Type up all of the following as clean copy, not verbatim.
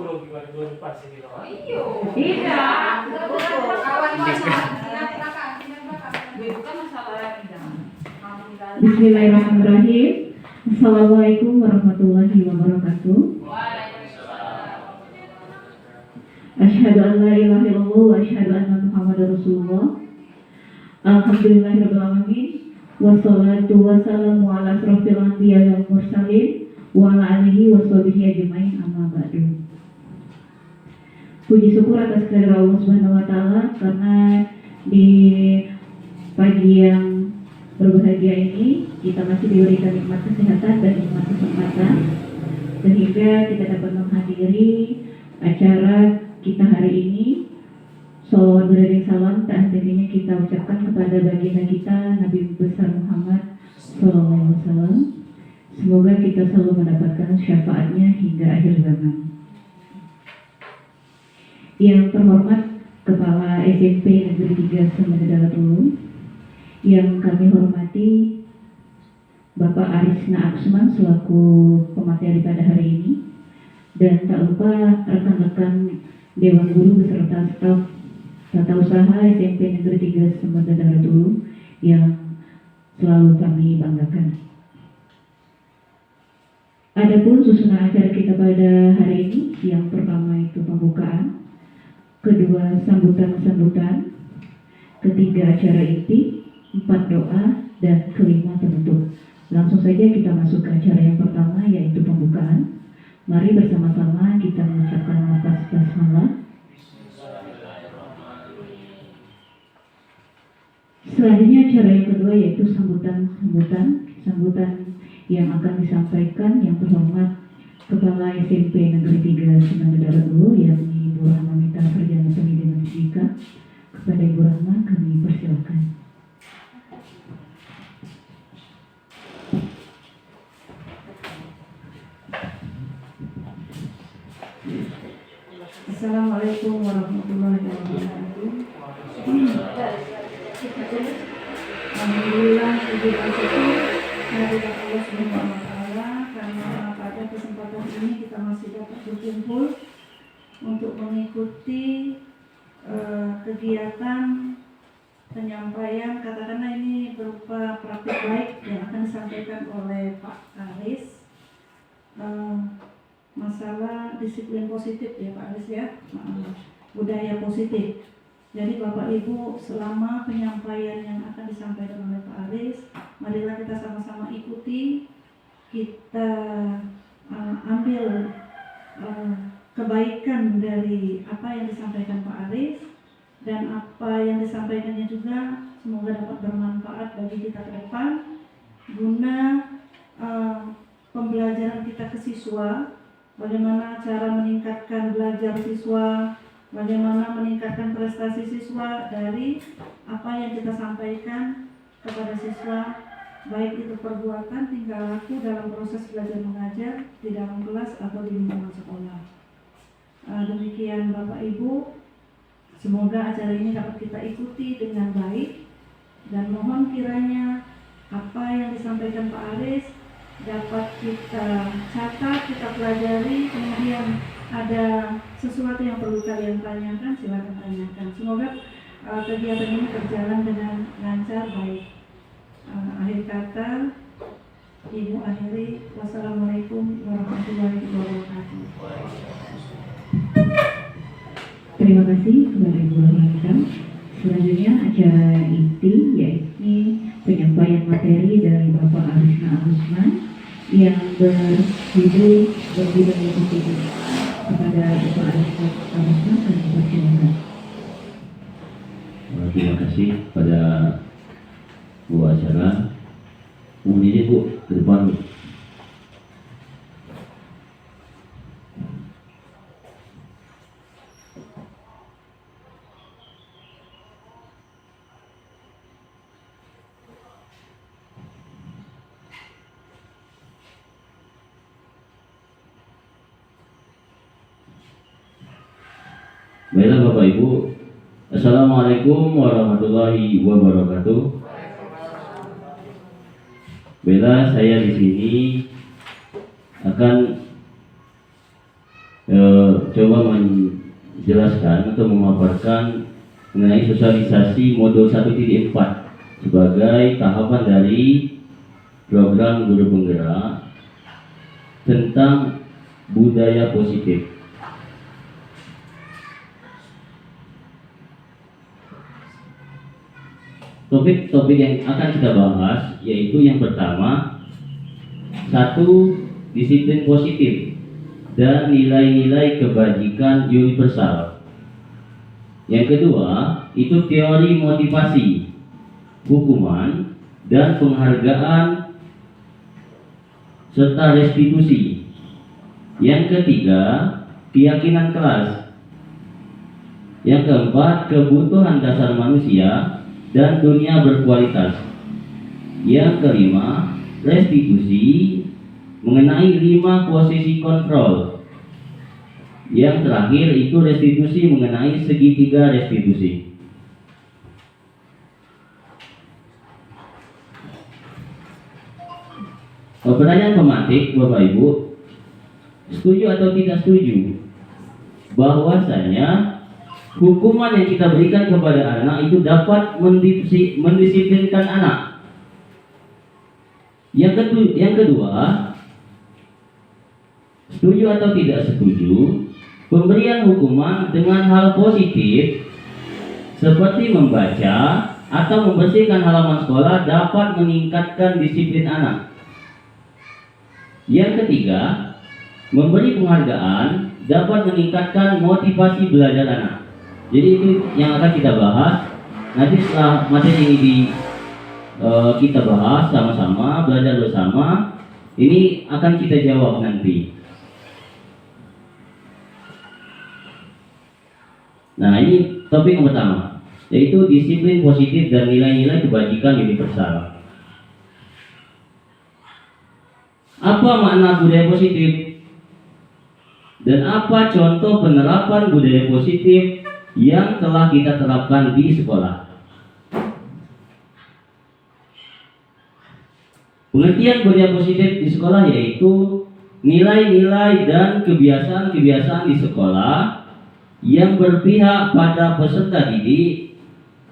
grogi ba dua pas gitu. Tidak. Bukan masalah Bismillahirrahmanirrahim. Assalamualaikum warahmatullahi wabarakatuh. Asyhadu an la ilaha illallah wa asyhadu anna Muhammadar Rasulullah. Alhamdulillahirabbil alamin. Wassalatu wassalamu ala asrofil anbiya'i wal mursalin wa ala alihi washabihi ajmain, amma ba'du. Puji syukur atas kehadirat Allah Subhanahu wa taala karena di pagi yang berbahagia ini kita masih diberikan nikmat kesehatan dan nikmat kesempatan sehingga kita dapat menghadiri acara kita hari ini. Salawat beriring salam tak henti-hentinya kita ucapkan kepada baginda kita Nabi besar Muhammad SAW. Semoga kita selalu mendapatkan syafaatnya hingga akhir zaman. Yang terhormat Kepala SMP Negeri 3 Semedaratulu, yang kami hormati Bapak Arisna Aksman selaku pemateri pada hari ini, dan tak lupa rekan-rekan Dewan Guru beserta staf Tata Usaha SMP Negeri 3 Semedaratulu yang selalu kami banggakan. Adapun susunan acara kita pada hari ini, yang pertama itu pembukaan, kedua sambutan-sambutan, ketiga acara inti, 4 doa, dan kelima penutup. Langsung saja kita masuk ke acara yang pertama, yaitu pembukaan. Mari bersama-sama kita mengucapkan nafas basmalah. Selanjutnya acara yang kedua yaitu sambutan yang akan disampaikan yang terhormat Kepala SMP Negeri 3 Semedaratulu, yakni Ibu Rahma Mita Sarjana Pendidikan Fisika. Kepada Ibu Rahma kami persilakan. Assalamualaikum warahmatullahi wabarakatuh. Alhamdulillah, puji dan syukur kehadirat Allah Subhanahu wa taala karena pada kesempatan ini kita masih dapat berkumpul untuk mengikuti kegiatan penyampaian, katakanlah ini berupa praktik baik yang akan disampaikan oleh Pak Aris, masalah disiplin positif ya Pak Aris ya, budaya positif. Jadi Bapak Ibu, selama penyampaian yang akan disampaikan oleh Pak Aris, marilah kita sama-sama ikuti, kita ambil kebaikan dari apa yang disampaikan Pak Aris, dan apa yang disampaikannya juga semoga dapat bermanfaat bagi kita ke depan guna pembelajaran kita ke siswa, bagaimana cara meningkatkan belajar siswa, bagaimana meningkatkan prestasi siswa dari apa yang kita sampaikan kepada siswa, baik itu perbuatan, tingkah laku dalam proses belajar mengajar di dalam kelas atau di lingkungan sekolah. Demikian Bapak Ibu, semoga acara ini dapat kita ikuti dengan baik, dan mohon kiranya apa yang disampaikan Pak Aris dapat kita catat, kita pelajari, kemudian ada sesuatu yang perlu kalian tanyakan, silakan tanyakan. Semoga kegiatan ini berjalan dengan lancar, baik. Akhir kata, Ibu akhiri. Wassalamualaikum warahmatullahi wabarakatuh. Terima kasih kepada Ibu Rahma. Selanjutnya acara inti, yaitu penyampaian materi dari Bapak Arisna Aksman yang berjudul berbidang positif. Kepada Bapak Arisna Aksman kami persilakan. Terima kasih pada Bu acara. Ini Bu, ke depan Bu. Baiklah Bapak Ibu, Assalamualaikum warahmatullahi wabarakatuh. Baiklah, saya di sini akan coba menjelaskan atau memaparkan mengenai sosialisasi modul 1.4 sebagai tahapan dari program guru penggerak tentang budaya positif. Topik-topik yang akan kita bahas yaitu yang pertama, 1. Disiplin positif dan nilai-nilai kebajikan universal. Yang kedua, itu teori motivasi, hukuman, dan penghargaan serta restitusi. Yang ketiga, keyakinan kelas. Yang keempat, kebutuhan dasar manusia dan dunia berkualitas. Yang kelima, restitusi mengenai 5 posisi kontrol. Yang terakhir itu restitusi mengenai segitiga restitusi. Pertanyaan pemantik, Bapak Ibu, setuju atau tidak setuju bahwasanya hukuman yang kita berikan kepada anak itu dapat mendisiplinkan anak? Yang kedua, setuju atau tidak setuju pemberian hukuman dengan hal positif seperti membaca atau membersihkan halaman sekolah dapat meningkatkan disiplin anak? Yang ketiga, memberi penghargaan dapat meningkatkan motivasi belajar anak. Jadi itu yang akan kita bahas. Nanti setelah materi ini kita bahas sama-sama, belajar bersama, ini akan kita jawab nanti. Nah, ini topik yang pertama, yaitu disiplin positif dan nilai-nilai kebajikan universal. Apa makna budaya positif? Dan apa contoh penerapan budaya positif yang telah kita terapkan di sekolah? Pengertian budaya positif di sekolah yaitu nilai-nilai dan kebiasaan-kebiasaan di sekolah yang berpihak pada peserta didik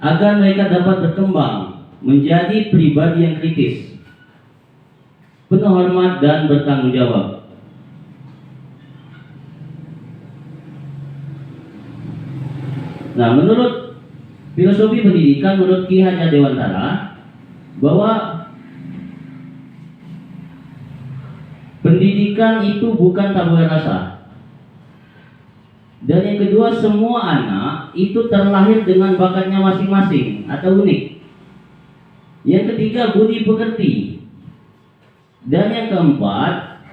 agar mereka dapat berkembang menjadi pribadi yang kritis, penuh hormat dan bertanggung jawab. Nah, menurut filosofi pendidikan menurut Ki Hajar Dewantara, bahwa pendidikan itu bukan tabula rasa. Dan yang kedua, semua anak itu terlahir dengan bakatnya masing-masing atau unik. Yang ketiga, budi pekerti. Dan yang keempat,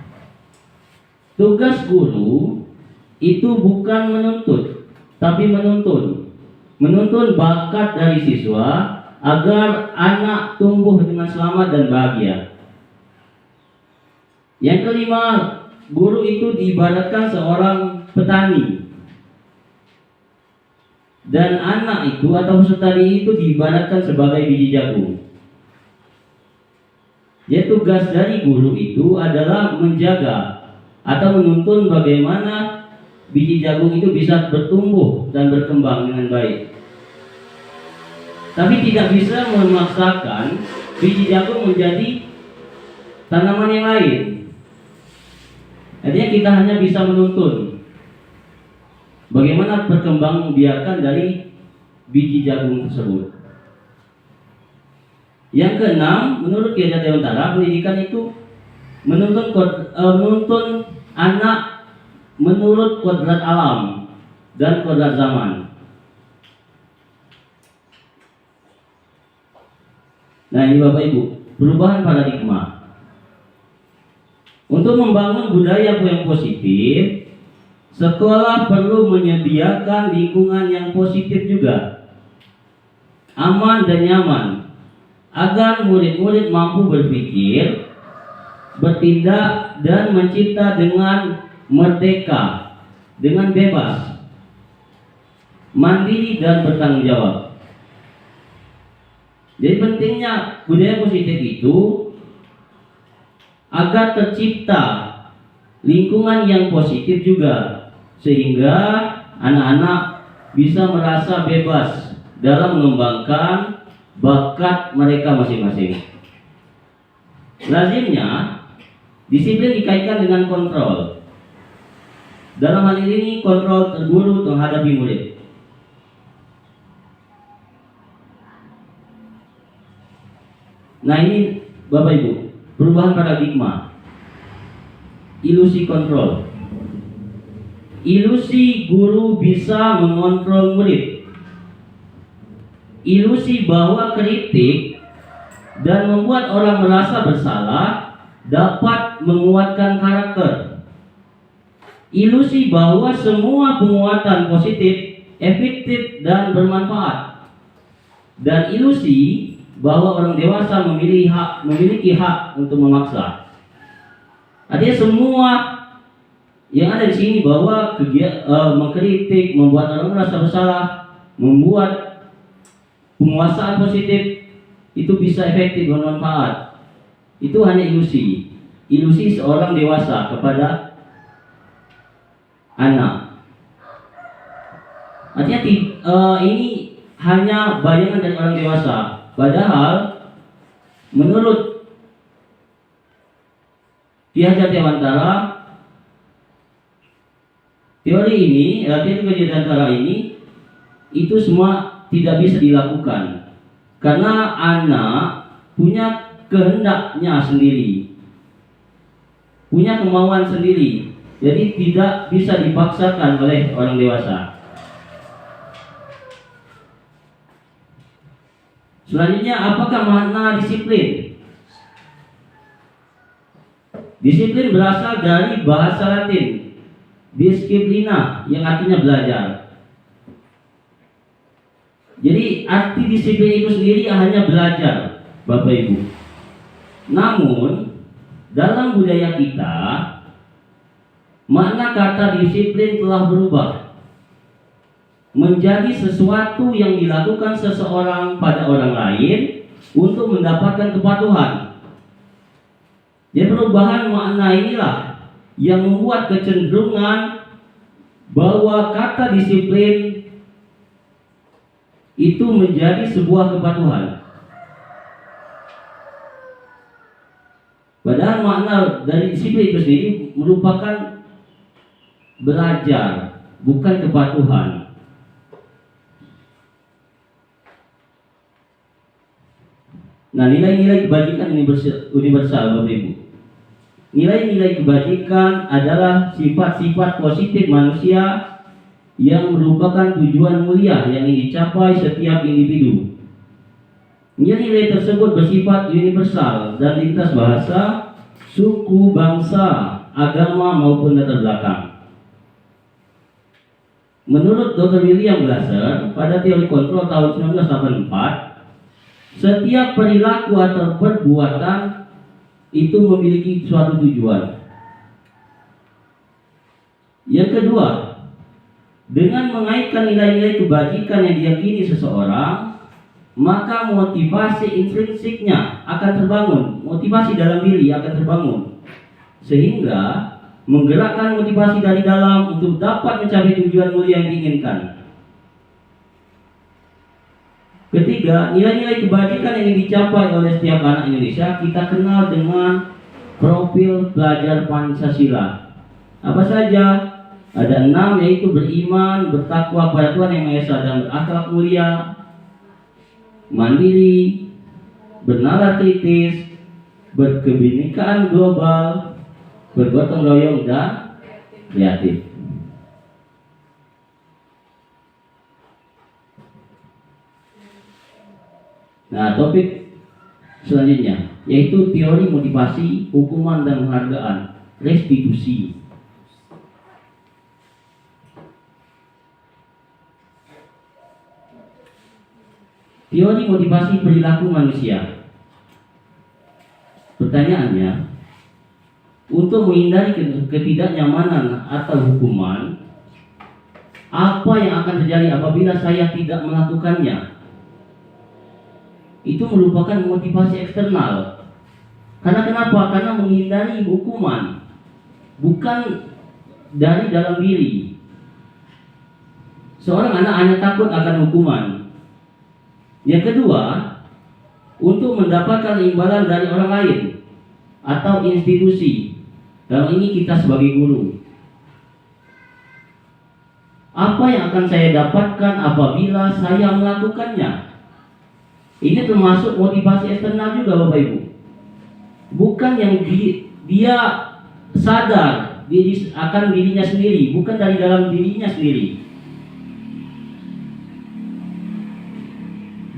tugas guru itu bukan menuntut, tapi menuntun. Menuntun bakat dari siswa agar anak tumbuh dengan selamat dan bahagia. Yang kelima, guru itu diibaratkan seorang petani. Dan anak itu atau peserta didik itu diibaratkan sebagai biji jagung. Jadi tugas dari guru itu adalah menjaga atau menuntun bagaimana biji jagung itu bisa bertumbuh dan berkembang dengan baik. Tapi tidak bisa memaksakan biji jagung menjadi tanaman yang lain. Artinya kita hanya bisa menuntun bagaimana perkembangan biakan dari biji jagung tersebut. Yang keenam, menurut Ki Hajar Dewantara, pendidikan itu menuntun anak menurut kodrat alam dan kodrat zaman. Nah, ini Bapak Ibu, perubahan paradigma. Untuk membangun budaya yang positif, sekolah perlu menyediakan lingkungan yang positif juga, aman dan nyaman, agar murid-murid mampu berpikir, bertindak, dan mencipta dengan merdeka, dengan bebas, mandiri dan bertanggung jawab. Jadi pentingnya budaya positif itu agar tercipta lingkungan yang positif juga, sehingga anak-anak bisa merasa bebas dalam mengembangkan bakat mereka masing-masing. Lazimnya, disiplin dikaitkan dengan kontrol. Dalam hal ini, kontrol guru menghadapi murid. Nah, ini Bapak Ibu, perubahan paradigma. Ilusi kontrol. Ilusi guru bisa mengontrol murid. Ilusi bahwa kritik dan membuat orang merasa bersalah dapat menguatkan karakter. Ilusi bahwa semua penguatan positif, efektif, dan bermanfaat. Dan ilusi bahwa orang dewasa memiliki hak untuk memaksa. Artinya semua yang ada di sini bahwa mengkritik, membuat orang merasa bersalah, membuat penguasaan positif itu bisa efektif dan bermanfaat. Itu hanya ilusi. Ilusi seorang dewasa kepada anak. Artinya ini hanya bayangan dari orang dewasa. Padahal menurut Ki Hajar Dewantara, teori Dewantara ini itu semua tidak bisa dilakukan karena anak punya kehendaknya sendiri, punya kemauan sendiri, jadi tidak bisa dipaksakan oleh orang dewasa. Selanjutnya, apakah makna disiplin? Disiplin berasal dari bahasa Latin disciplina, yang artinya belajar. Jadi arti disiplin itu sendiri hanya belajar, Bapak Ibu. Namun dalam budaya kita, makna kata disiplin telah berubah menjadi sesuatu yang dilakukan seseorang pada orang lain untuk mendapatkan kepatuhan. Jadi perubahan makna inilah yang membuat kecenderungan bahwa kata disiplin itu menjadi sebuah kepatuhan. Padahal makna dari disiplin itu sendiri merupakan belajar, bukan kepatuhan. Nah, nilai-nilai kebajikan universal, Bapak Ibu. Nilai-nilai kebajikan adalah sifat-sifat positif manusia yang merupakan tujuan mulia yang ingin dicapai setiap individu. Nilai-nilai tersebut bersifat universal dan lintas bahasa, suku, bangsa, agama maupun latar belakang. Menurut Dr. William Glasser pada teori kontrol tahun 1984, setiap perilaku atau perbuatan itu memiliki suatu tujuan. Yang kedua, dengan mengaitkan nilai-nilai kebajikan yang diyakini seseorang, maka motivasi intrinsiknya akan terbangun, motivasi dalam diri akan terbangun, sehingga menggerakkan motivasi dari dalam untuk dapat mencapai tujuan mulia yang diinginkan. Ketiga, nilai-nilai kebajikan yang ingin dicapai oleh setiap anak Indonesia kita kenal dengan profil pelajar Pancasila. Apa saja? Ada 6, yaitu beriman, bertakwa pada Tuhan Yang Maha Esa dan berakhlak mulia, mandiri, bernalar kritis, berkebinekaan global, bergotong royong, dan kreatif. Nah, topik selanjutnya yaitu teori motivasi, hukuman dan penghargaan, restitusi. Teori motivasi perilaku manusia. Pertanyaannya, untuk menghindari ketidaknyamanan atau hukuman, apa yang akan terjadi apabila saya tidak melakukannya? Itu merupakan motivasi eksternal. Karena kenapa? Karena menghindari hukuman, bukan dari dalam diri. seorang anak hanya takut akan hukuman. Yang kedua, untuk mendapatkan imbalan dari orang lain atau institusi. Dalam ini kita sebagai guru. Apa yang akan saya dapatkan apabila saya melakukannya? Ini termasuk motivasi eksternal juga Bapak Ibu. Bukan yang dia sadar akan dirinya sendiri, bukan dari dalam dirinya sendiri.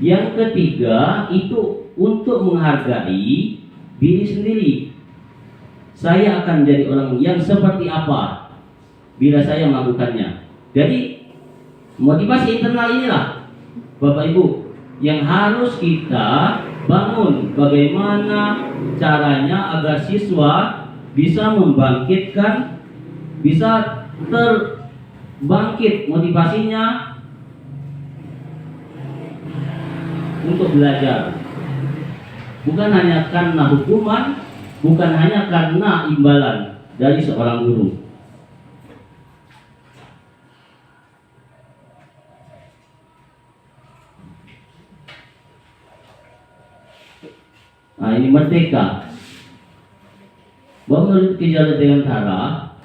Yang ketiga itu untuk menghargai diri sendiri. Saya akan jadi orang yang seperti apa bila saya melakukannya. Jadi motivasi internal inilah Bapak Ibu yang harus kita bangun. Bagaimana caranya agar siswa bisa membangkitkan, bisa terbangkit motivasinya untuk belajar. Bukan hanya karena hukuman, bukan hanya karena imbalan dari seorang guru. Nah, ini merdeka. Bahwa menurut Ki-Jarod Dewantara,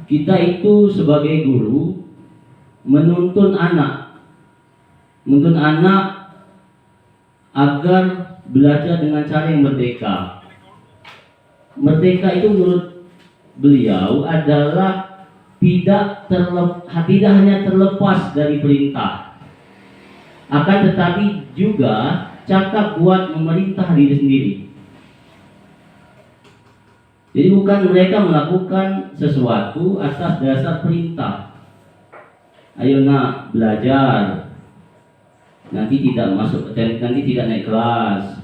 kita itu sebagai guru menuntun anak agar belajar dengan cara yang merdeka. Merdeka itu menurut beliau adalah tidak hanya terlepas dari perintah, akan tetapi juga cakap buat memerintah diri sendiri. Jadi bukan mereka melakukan sesuatu atas dasar perintah. Ayo nak belajar, nanti tidak naik kelas.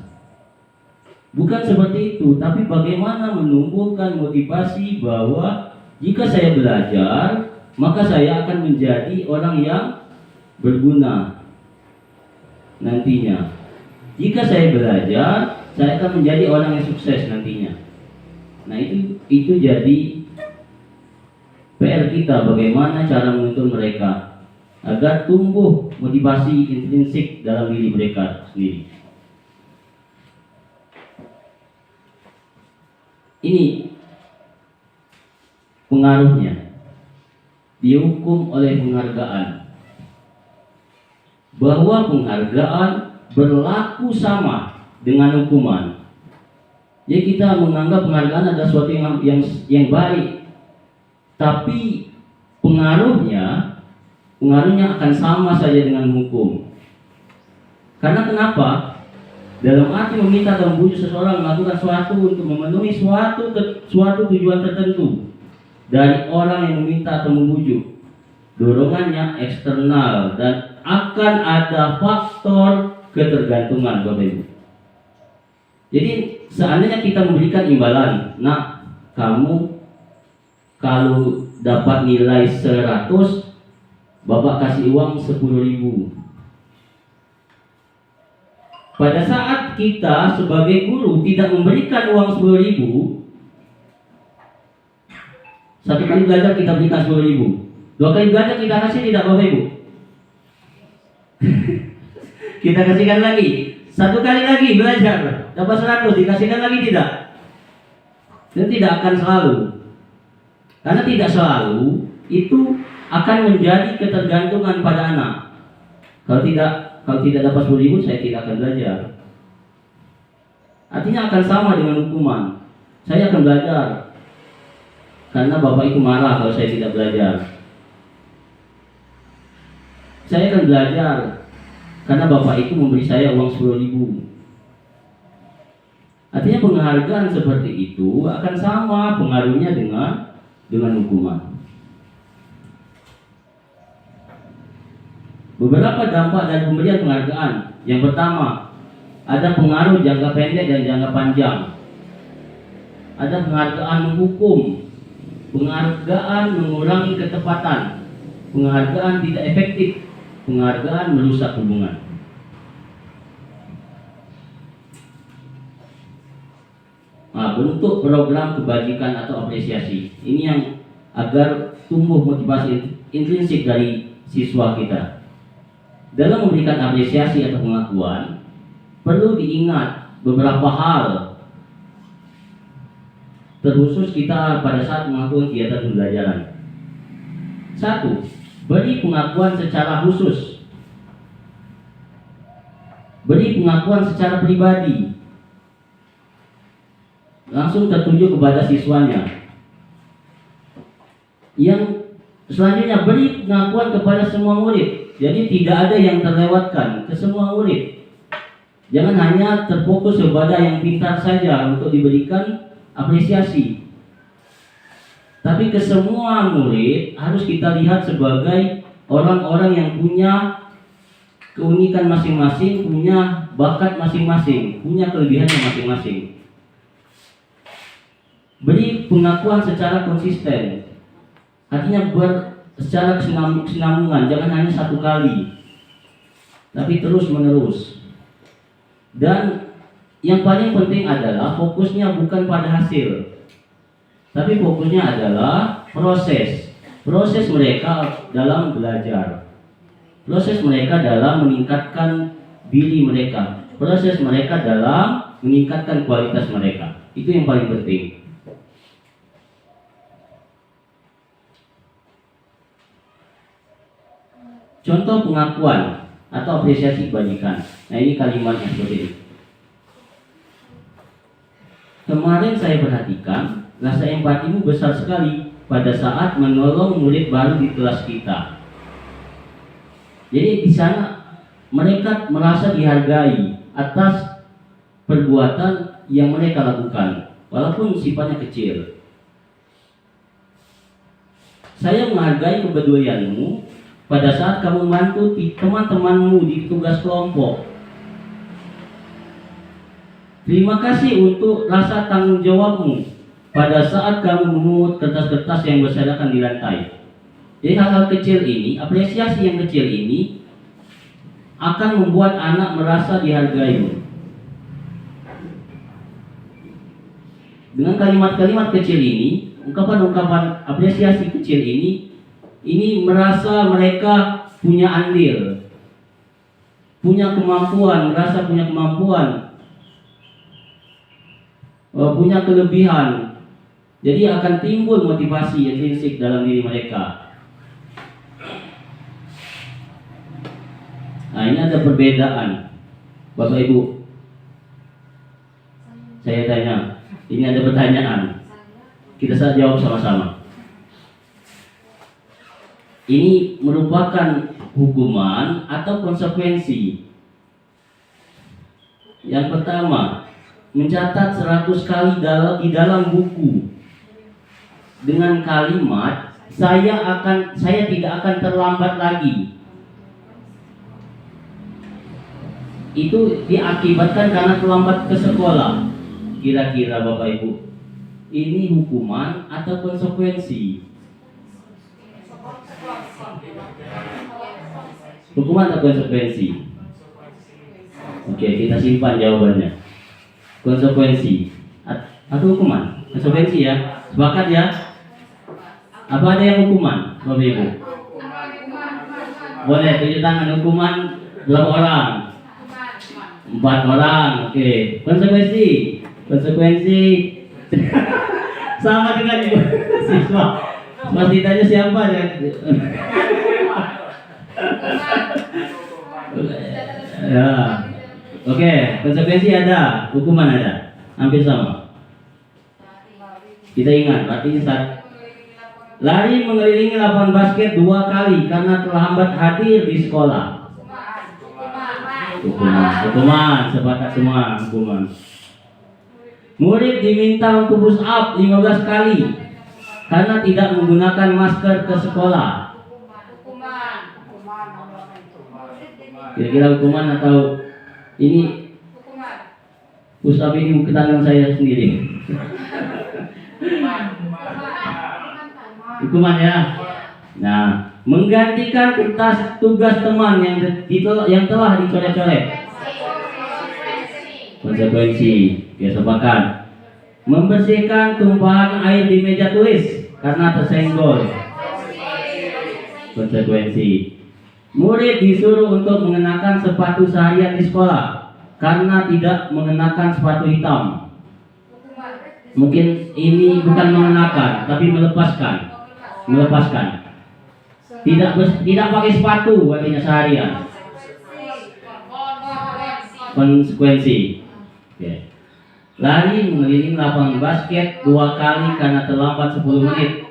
Bukan seperti itu, tapi bagaimana menumbuhkan motivasi bahwa jika saya belajar, maka saya akan menjadi orang yang berguna nantinya. Jika saya belajar, saya akan menjadi orang yang sukses nantinya. Nah, itu jadi PR kita, bagaimana cara menuntun mereka agar tumbuh motivasi intrinsik dalam diri mereka sendiri. Ini pengaruhnya, dihukum oleh penghargaan. Bahwa penghargaan berlaku sama dengan hukuman. Jadi kita menganggap penghargaan adalah sesuatu yang baik, tapi pengaruhnya akan sama saja dengan hukum. Karena kenapa? Dalam arti meminta atau membujuk seseorang melakukan sesuatu untuk memenuhi suatu tujuan tertentu dari orang yang meminta atau membujuk, dorongannya eksternal dan akan ada faktor ketergantungan Bapak Ibu. Jadi seandainya kita memberikan imbalan, nah kamu kalau dapat nilai 100, Bapak kasih uang 10.000. Pada saat kita sebagai guru tidak memberikan uang 10.000, satu kali belajar kita berikan 10.000, 2 kali belajar kita kasih tidak Bapak Ibu? Kita kasihkan lagi, 1 kali lagi belajar dapat 100, dikasihkan lagi tidak? Dan tidak akan selalu. Karena tidak selalu itu akan menjadi ketergantungan pada anak. Kalau tidak dapat 10.000, saya tidak akan belajar. Artinya akan sama dengan hukuman. Saya akan belajar karena bapak itu marah kalau saya tidak belajar. Saya akan belajar karena bapak itu memberi saya uang 10.000. Artinya penghargaan seperti itu akan sama pengaruhnya dengan hukuman. Beberapa dampak dari pemberian penghargaan. Yang pertama, ada pengaruh jangka pendek dan jangka panjang. Ada penghargaan menghukum, penghargaan mengurangi ketepatan, penghargaan tidak efektif, penghargaan merusak hubungan. Nah, bentuk program kebajikan atau apresiasi ini yang agar tumbuh motivasi intrinsik dari siswa kita. Dalam memberikan apresiasi atau pengakuan, perlu diingat beberapa hal, terkhusus kita pada saat melakukan kegiatan pembelajaran. 1. Beri pengakuan secara khusus. Beri pengakuan secara pribadi, langsung tertuju kepada siswanya. Yang selanjutnya, beri pengakuan kepada semua murid. Jadi tidak ada yang terlewatkan, ke semua murid. Jangan hanya terfokus kepada yang pintar saja untuk diberikan apresiasi, tapi ke semua murid harus kita lihat sebagai orang-orang yang punya keunikan masing-masing, punya bakat masing-masing, punya kelebihannya masing-masing. Beri pengakuan secara konsisten, artinya secara kesinambungan, jangan hanya satu kali, tapi terus menerus. Dan yang paling penting adalah fokusnya bukan pada hasil, tapi fokusnya adalah proses mereka dalam belajar, proses mereka dalam meningkatkan diri mereka, proses mereka dalam meningkatkan kualitas mereka. Itu yang paling penting. Contoh pengakuan atau apresiasi kebajikan. Nah, ini kalimatnya seperti ini. Kemarin saya perhatikan rasa empatimu besar sekali pada saat menolong murid baru di kelas kita. Jadi di sana mereka merasa dihargai atas perbuatan yang mereka lakukan, walaupun sifatnya kecil. Saya menghargai kepedulianmu pada saat kamu membantu teman-temanmu di tugas kelompok. Terima kasih untuk rasa tanggung jawabmu pada saat kamu memungut kertas-kertas yang berserakan di lantai. Jadi hal-hal kecil ini, apresiasi yang kecil ini akan membuat anak merasa dihargai. Dengan kalimat-kalimat kecil ini, ungkapan-ungkapan apresiasi kecil ini merasa mereka punya andil, punya kemampuan, merasa punya kemampuan, punya kelebihan. Jadi akan timbul motivasi intrinsik dalam diri mereka. Nah, ini ada perbedaan, Bapak Ibu. Saya tanya, ini ada pertanyaan. Kita saja jawab sama-sama. Ini merupakan hukuman atau konsekuensi? Yang pertama, mencatat 100 kali di dalam buku dengan kalimat saya tidak akan terlambat lagi. Itu diakibatkan karena terlambat ke sekolah. Kira-kira Bapak Ibu, ini hukuman atau konsekuensi? Hukuman atau konsekuensi? Oke, kita simpan jawabannya. Konsekuensi atau hukuman? Konsekuensi ya. Sepakat ya? Apa ada yang hukuman, Bapak Ibu? Boleh tunjuk tangan. Hukuman berapa orang? 4 orang. Oke. Konsekuensi sama dengan siswa. Mas ditanya siapa ya? Ya. Oke, konsekuensi ada, hukuman ada, hampir sama. Kita ingat, artinya saat lari mengelilingi lapangan basket 2 kali karena terlambat hadir di sekolah. Hukuman, sepakat semua, hukuman. Murid diminta untuk push up 15 kali karena tidak menggunakan masker ke sekolah. Kira-kira hukuman atau ini push up ini ke tangan saya sendiri? Hukuman ya. Nah, menggantikan kertas tugas teman yang telah dicoret-coret. Konsekuensi. Ya, sepakat. Membersihkan tumpahan air di meja tulis karena tersenggol. Konsekuensi. Murid disuruh untuk mengenakan sepatu seharian di sekolah karena tidak mengenakan sepatu hitam. Mungkin ini bukan mengenakan, tapi melepaskan. Melepaskan. Tidak pakai sepatu artinya seharian. Konsekuensi. Oke. Lari mengelilingi lapangan basket 2 kali karena terlambat 10 menit.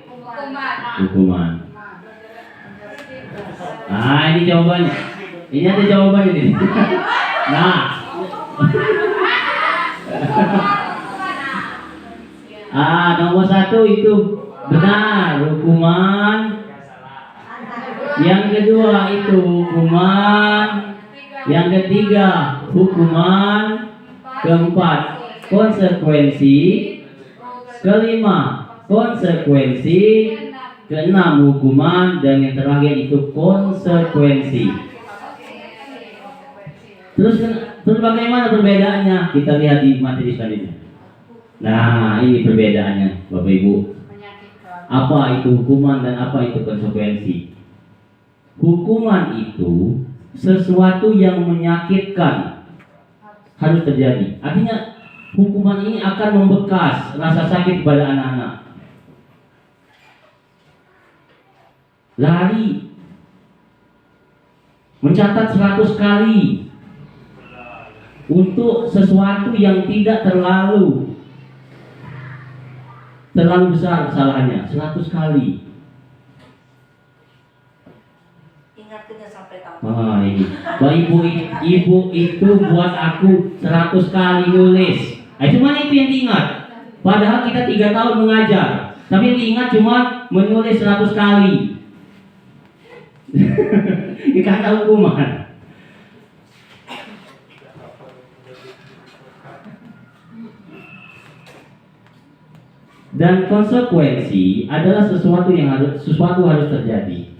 Hukuman. Nah, ini jawabannya. Ini ada jawabannya nih. Nah. Nomor 1 itu benar, hukuman. Yang kedua itu hukuman. Yang ketiga hukuman. Keempat konsekuensi. Kelima konsekuensi. Keenam hukuman. Dan yang terakhir itu konsekuensi. Terus bagaimana perbedaannya? Kita lihat di materi selanjutnya. Nah, ini perbedaannya Bapak Ibu. Apa itu hukuman dan apa itu konsekuensi? Hukuman itu sesuatu yang menyakitkan harus terjadi. Artinya hukuman ini akan membekas rasa sakit pada anak-anak. Lari, mencatat 100 kali untuk sesuatu yang tidak terlalu besar kesalahannya, 100 kali. Ingatnya sampai tahu. Ini. Ibu itu buat aku 100 kali nulis. Cuma itu yang diingat. Padahal kita 3 tahun mengajar, tapi yang diingat cuma menulis 100 kali. Ini kata hukuman. Dan konsekuensi adalah sesuatu harus terjadi.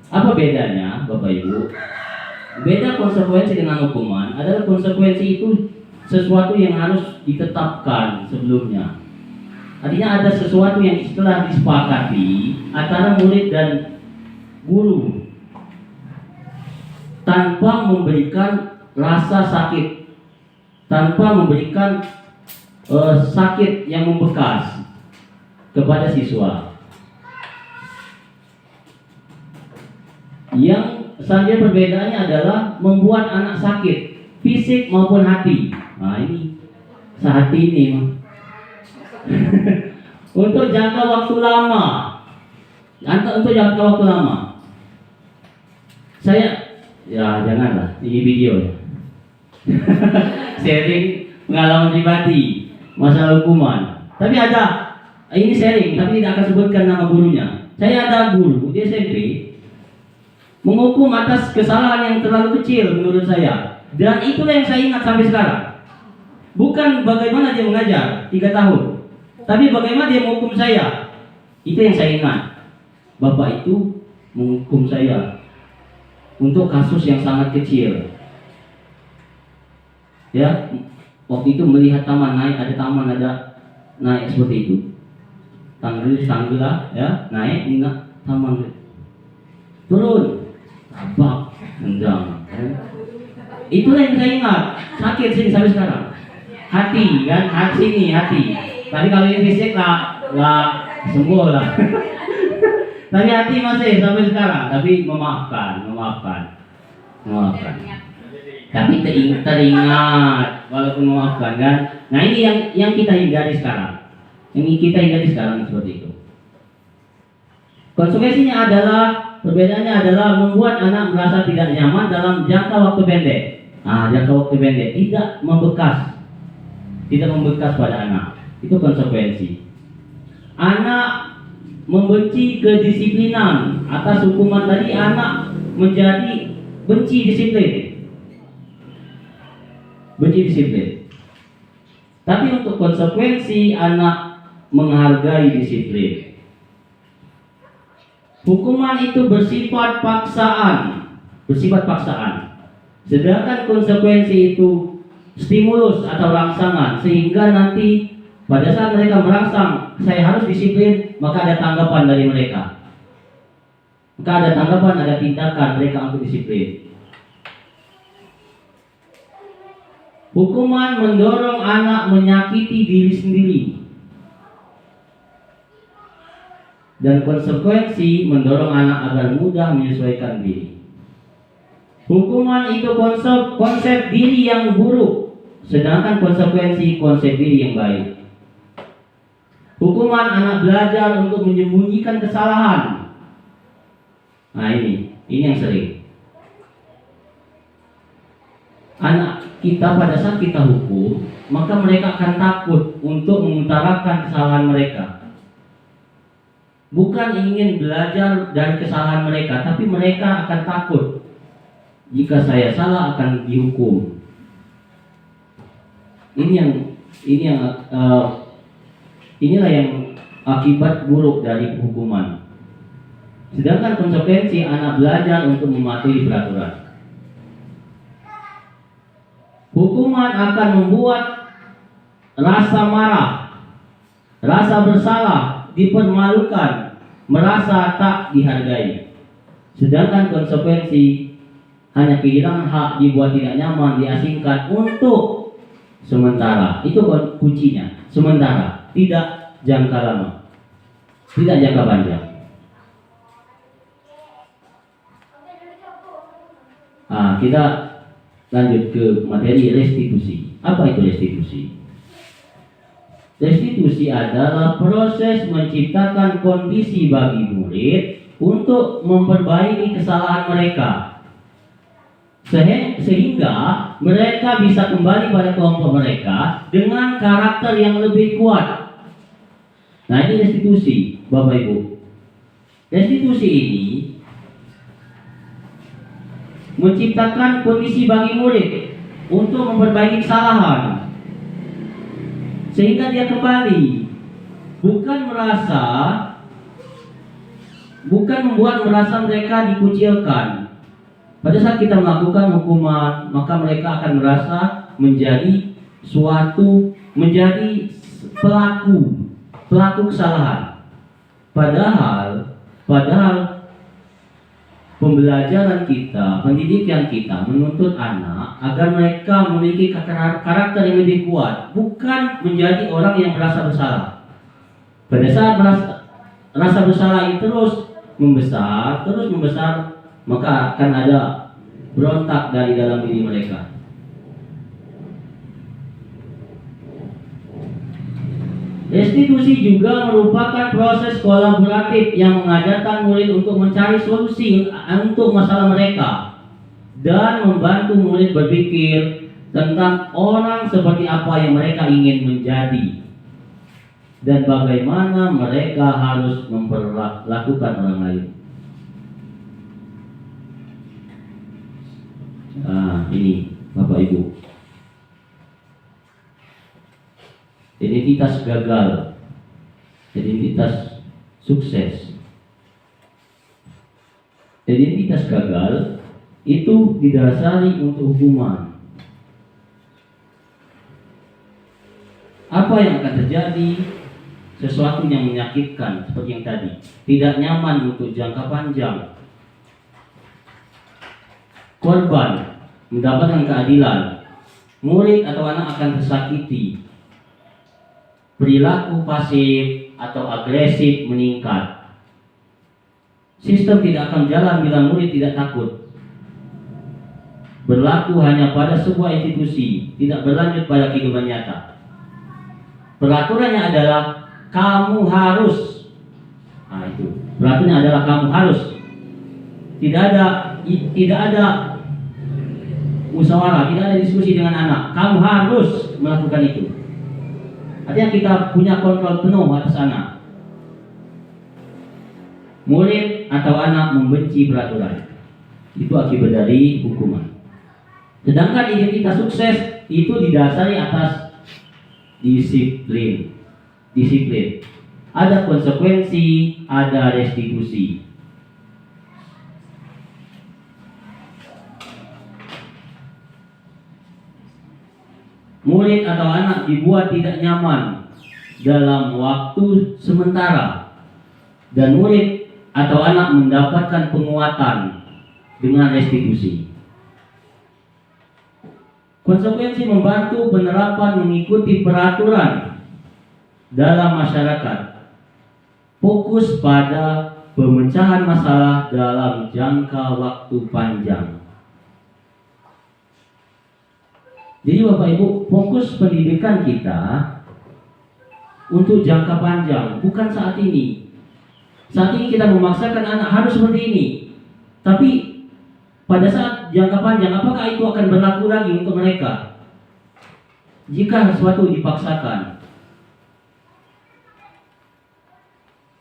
Apa bedanya, Bapak Ibu? Beda konsekuensi dengan hukuman adalah konsekuensi itu sesuatu yang harus ditetapkan sebelumnya. Artinya ada sesuatu yang setelah disepakati antara murid dan guru tanpa memberikan rasa sakit, tanpa memberikan sakit yang membekas kepada siswa. Yang selanjutnya perbedaannya adalah membuat anak sakit, fisik maupun hati. Nah ini, sehati ini untuk jangka waktu lama. Untuk jangka waktu lama. Janganlah, ini video ya. Sharing pengalaman pribadi masalah hukuman. Tapi ini sharing, tapi tidak akan sebutkan nama gurunya. Saya ada guru di SMP menghukum atas kesalahan yang terlalu kecil menurut saya. Dan itulah yang saya ingat sampai sekarang. Bukan bagaimana dia mengajar 3 tahun, tapi bagaimana dia menghukum saya. Itu yang saya ingat. Bapak itu menghukum saya untuk kasus yang sangat kecil. Ya, waktu itu melihat taman naik, ada naik seperti itu. Tanggul lah, ya, naik hingga taman. Turun. Tabak, tendang. Itulah yang saya ingat. Sakit sini sampai sekarang. Hati kan, hati. Tadi kalau ini fisik lah sembuh lah. Tapi hati masih sampai sekarang. Tapi memaafkan. Tapi teringat walaupun memaafkan kan. Nah ini yang kita hindari sekarang. Seperti itu. Konsekuensinya perbedaannya adalah membuat anak merasa tidak nyaman dalam jangka waktu pendek. Jangka waktu pendek tidak membekas pada anak. Itu konsekuensi. Anak membenci kedisiplinan. Atas hukuman tadi anak menjadi benci disiplin. Tapi untuk konsekuensi anak menghargai disiplin. Hukuman itu bersifat paksaan. Sedangkan konsekuensi itu stimulus atau rangsangan, sehingga nanti pada saat mereka merangsang, saya harus disiplin, maka ada tanggapan dari mereka. maka ada tanggapan, ada tindakan mereka untuk disiplin. Hukuman mendorong anak menyakiti diri sendiri, dan konsekuensi mendorong anak agar mudah menyesuaikan diri. Hukuman itu konsep diri yang buruk, sedangkan konsekuensi konsep diri yang baik. Hukuman anak belajar untuk menyembunyikan kesalahan. Nah ini yang sering. Anak kita pada saat kita hukum, maka mereka akan takut untuk mengutarakan kesalahan mereka. Bukan ingin belajar dari kesalahan mereka, tapi mereka akan takut. Jika saya salah akan dihukum. Inilah yang akibat buruk dari hukuman. Sedangkan konsekuensi anak belajar untuk mematuhi peraturan. Hukuman akan membuat rasa marah, rasa bersalah, dipermalukan, merasa tak dihargai. Sedangkan konsekuensi hanya kehilangan hak, dibuat tidak nyaman, diasingkan untuk sementara. Itu kuncinya, sementara, tidak jangka lama, tidak jangka panjang. Kita lanjut ke materi restitusi. Apa itu restitusi? Restitusi adalah proses menciptakan kondisi bagi murid untuk memperbaiki kesalahan mereka, sehingga mereka bisa kembali pada kelompok mereka dengan karakter yang lebih kuat. Nah ini restitusi, Bapak Ibu. Restitusi ini menciptakan kondisi bagi murid untuk memperbaiki kesalahan, sehingga dia kembali, bukan membuat merasa mereka dikucilkan. Pada saat kita melakukan hukuman, maka mereka akan merasa menjadi pelaku kesalahan. Padahal pembelajaran kita, pendidikan kita menuntut anak agar mereka memiliki karakter yang lebih kuat, bukan menjadi orang yang merasa bersalah. Pada saat rasa bersalah itu terus membesar, maka akan ada berontak dari dalam diri mereka. Restitusi juga merupakan proses kolaboratif yang mengajarkan murid untuk mencari solusi untuk masalah mereka dan membantu murid berpikir tentang orang seperti apa yang mereka ingin menjadi dan bagaimana mereka harus memperlakukan orang lain. Ini Bapak Ibu, identitas gagal, identitas sukses. Identitas gagal itu didasari untuk hukuman. Apa yang akan terjadi? Sesuatu yang menyakitkan seperti yang tadi, tidak nyaman untuk jangka panjang. Korban mendapatkan keadilan, murid atau anak akan tersakiti. Perilaku pasif atau agresif meningkat. Sistem tidak akan jalan bila murid tidak takut. Berlaku hanya pada sebuah institusi, tidak berlanjut pada kehidupan nyata. Peraturannya adalah kamu harus. Itu. Peraturannya adalah kamu harus. Tidak ada musyawarah, tidak ada diskusi dengan anak. Kamu harus melakukan itu. Artinya kita punya kontrol penuh atas anak. Murid atau anak membenci peraturan, itu akibat dari hukuman. Sedangkan identitas sukses itu didasari atas disiplin. Ada konsekuensi, ada restitusi. Murid atau anak dibuat tidak nyaman dalam waktu sementara, dan murid atau anak mendapatkan penguatan dengan restitusi. Konsekuensi membantu penerapan mengikuti peraturan dalam masyarakat. Fokus pada pemecahan masalah dalam jangka waktu panjang. Jadi Bapak Ibu, fokus pendidikan kita untuk jangka panjang, bukan saat ini. Saat ini kita memaksakan anak harus seperti ini. Tapi pada saat jangka panjang, apakah itu akan berlaku lagi untuk mereka? Jika sesuatu dipaksakan.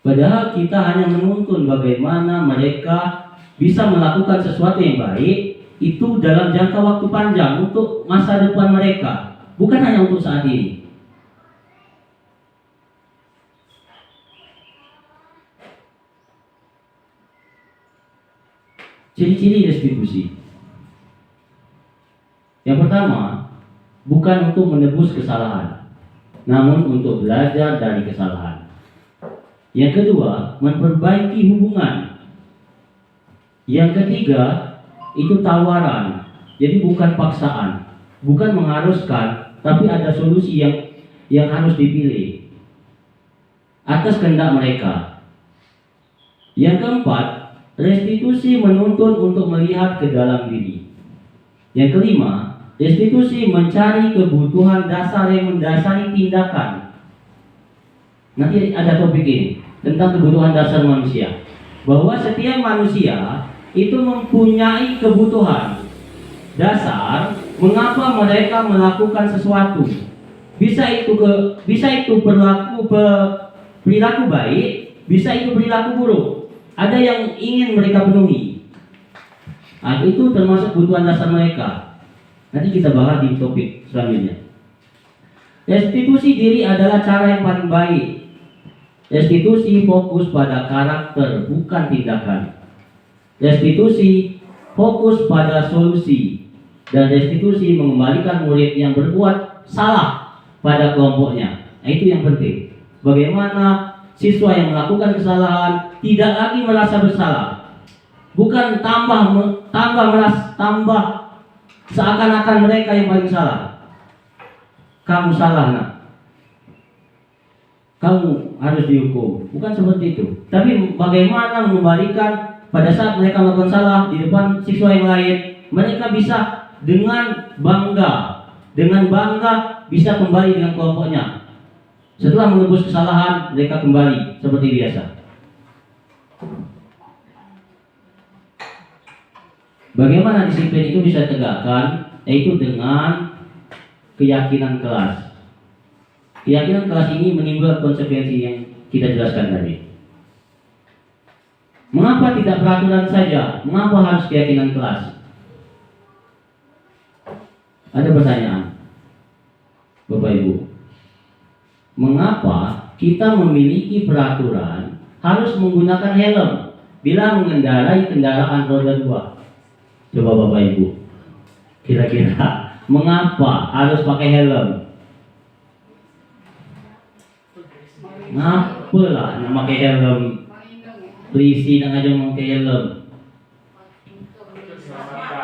Padahal kita hanya menuntun bagaimana mereka bisa melakukan sesuatu yang baik itu dalam jangka waktu panjang untuk masa depan mereka, bukan hanya untuk saat ini. Ciri-ciri restitusi. Yang pertama, bukan untuk menebus kesalahan, namun untuk belajar dari kesalahan. Yang kedua, memperbaiki hubungan. Yang ketiga, itu tawaran. Jadi bukan paksaan, bukan mengharuskan, tapi ada solusi yang harus dipilih atas kehendak mereka. Yang keempat, restitusi menuntun untuk melihat ke dalam diri. Yang kelima, restitusi mencari kebutuhan dasar yang mendasari tindakan. Nanti ada topik ini tentang kebutuhan dasar manusia, bahwa setiap manusia itu mempunyai kebutuhan dasar mengapa mereka melakukan sesuatu. Bisa itu perilaku baik, bisa itu perilaku buruk. Ada yang ingin mereka penuhi. Nah, itu termasuk kebutuhan dasar mereka. Nanti kita bahas di topik selanjutnya. Restitusi diri adalah cara yang paling baik. Restitusi fokus pada karakter, bukan tindakan. Restitusi fokus pada solusi. Dan restitusi mengembalikan murid yang berbuat salah pada kelompoknya. Nah, itu yang penting. Bagaimana siswa yang melakukan kesalahan tidak lagi merasa bersalah. Bukan tambah seakan-akan mereka yang paling salah. Kamu salah, nak. Kamu harus dihukum. Bukan seperti itu. Tapi bagaimana mengembalikan pada saat mereka melakukan salah di depan siswa yang lain, mereka bisa dengan bangga bisa kembali dengan kelompoknya. Setelah menebus kesalahan, mereka kembali seperti biasa. Bagaimana disiplin itu bisa tegakkan? Yaitu dengan keyakinan kelas. Keyakinan kelas ini menimbulkan konsekuensi yang kita jelaskan tadi. Mengapa tidak peraturan saja? Mengapa harus keyakinan kelas? Ada pertanyaan, Bapak Ibu. Mengapa kita memiliki peraturan harus menggunakan helm bila mengendarai kendaraan roda 2? Coba Bapak Ibu, kira-kira mengapa harus pakai helm? Ngapalah nak pakai helm? Polisi nak aja pakai helm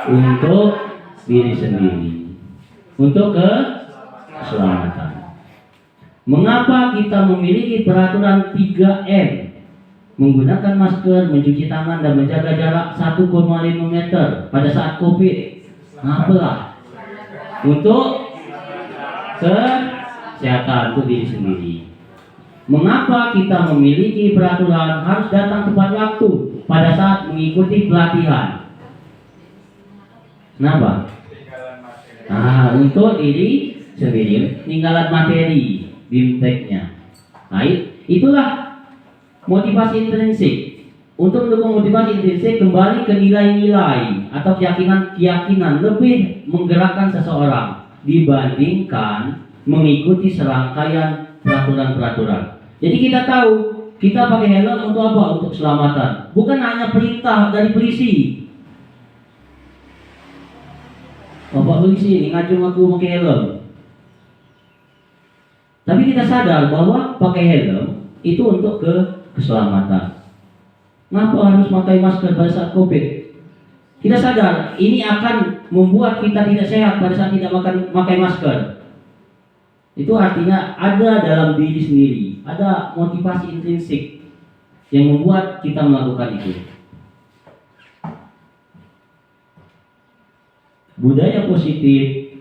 untuk diri sendiri, untuk keselamatan. Mengapa kita memiliki peraturan 3M? Menggunakan masker, mencuci tangan, dan menjaga jarak 1,5 meter pada saat COVID. Ngapalah? Untuk kesehatan, untuk diri sendiri. Mengapa kita memiliki peraturan harus datang tepat waktu pada saat mengikuti pelatihan? Kenapa? Untuk diri sendiri, peninggalan materi, BIMTEK-nya. Nah, itulah motivasi intrinsik. Untuk mendukung motivasi intrinsik, kembali ke nilai-nilai atau keyakinan lebih menggerakkan seseorang dibandingkan mengikuti serangkaian peraturan-peraturan. Jadi kita tahu kita pakai helm untuk apa? Untuk keselamatan. Bukan hanya perintah dari polisi. Bapak polisi ngajung aku pakai helm. Tapi kita sadar bahwa pakai helm itu untuk keselamatan. Ngapa harus pakai masker pada saat COVID? Kita sadar ini akan membuat kita tidak sehat pada saat tidak pakai masker. Itu artinya ada dalam diri sendiri, ada motivasi intrinsik yang membuat kita melakukan itu. Budaya positif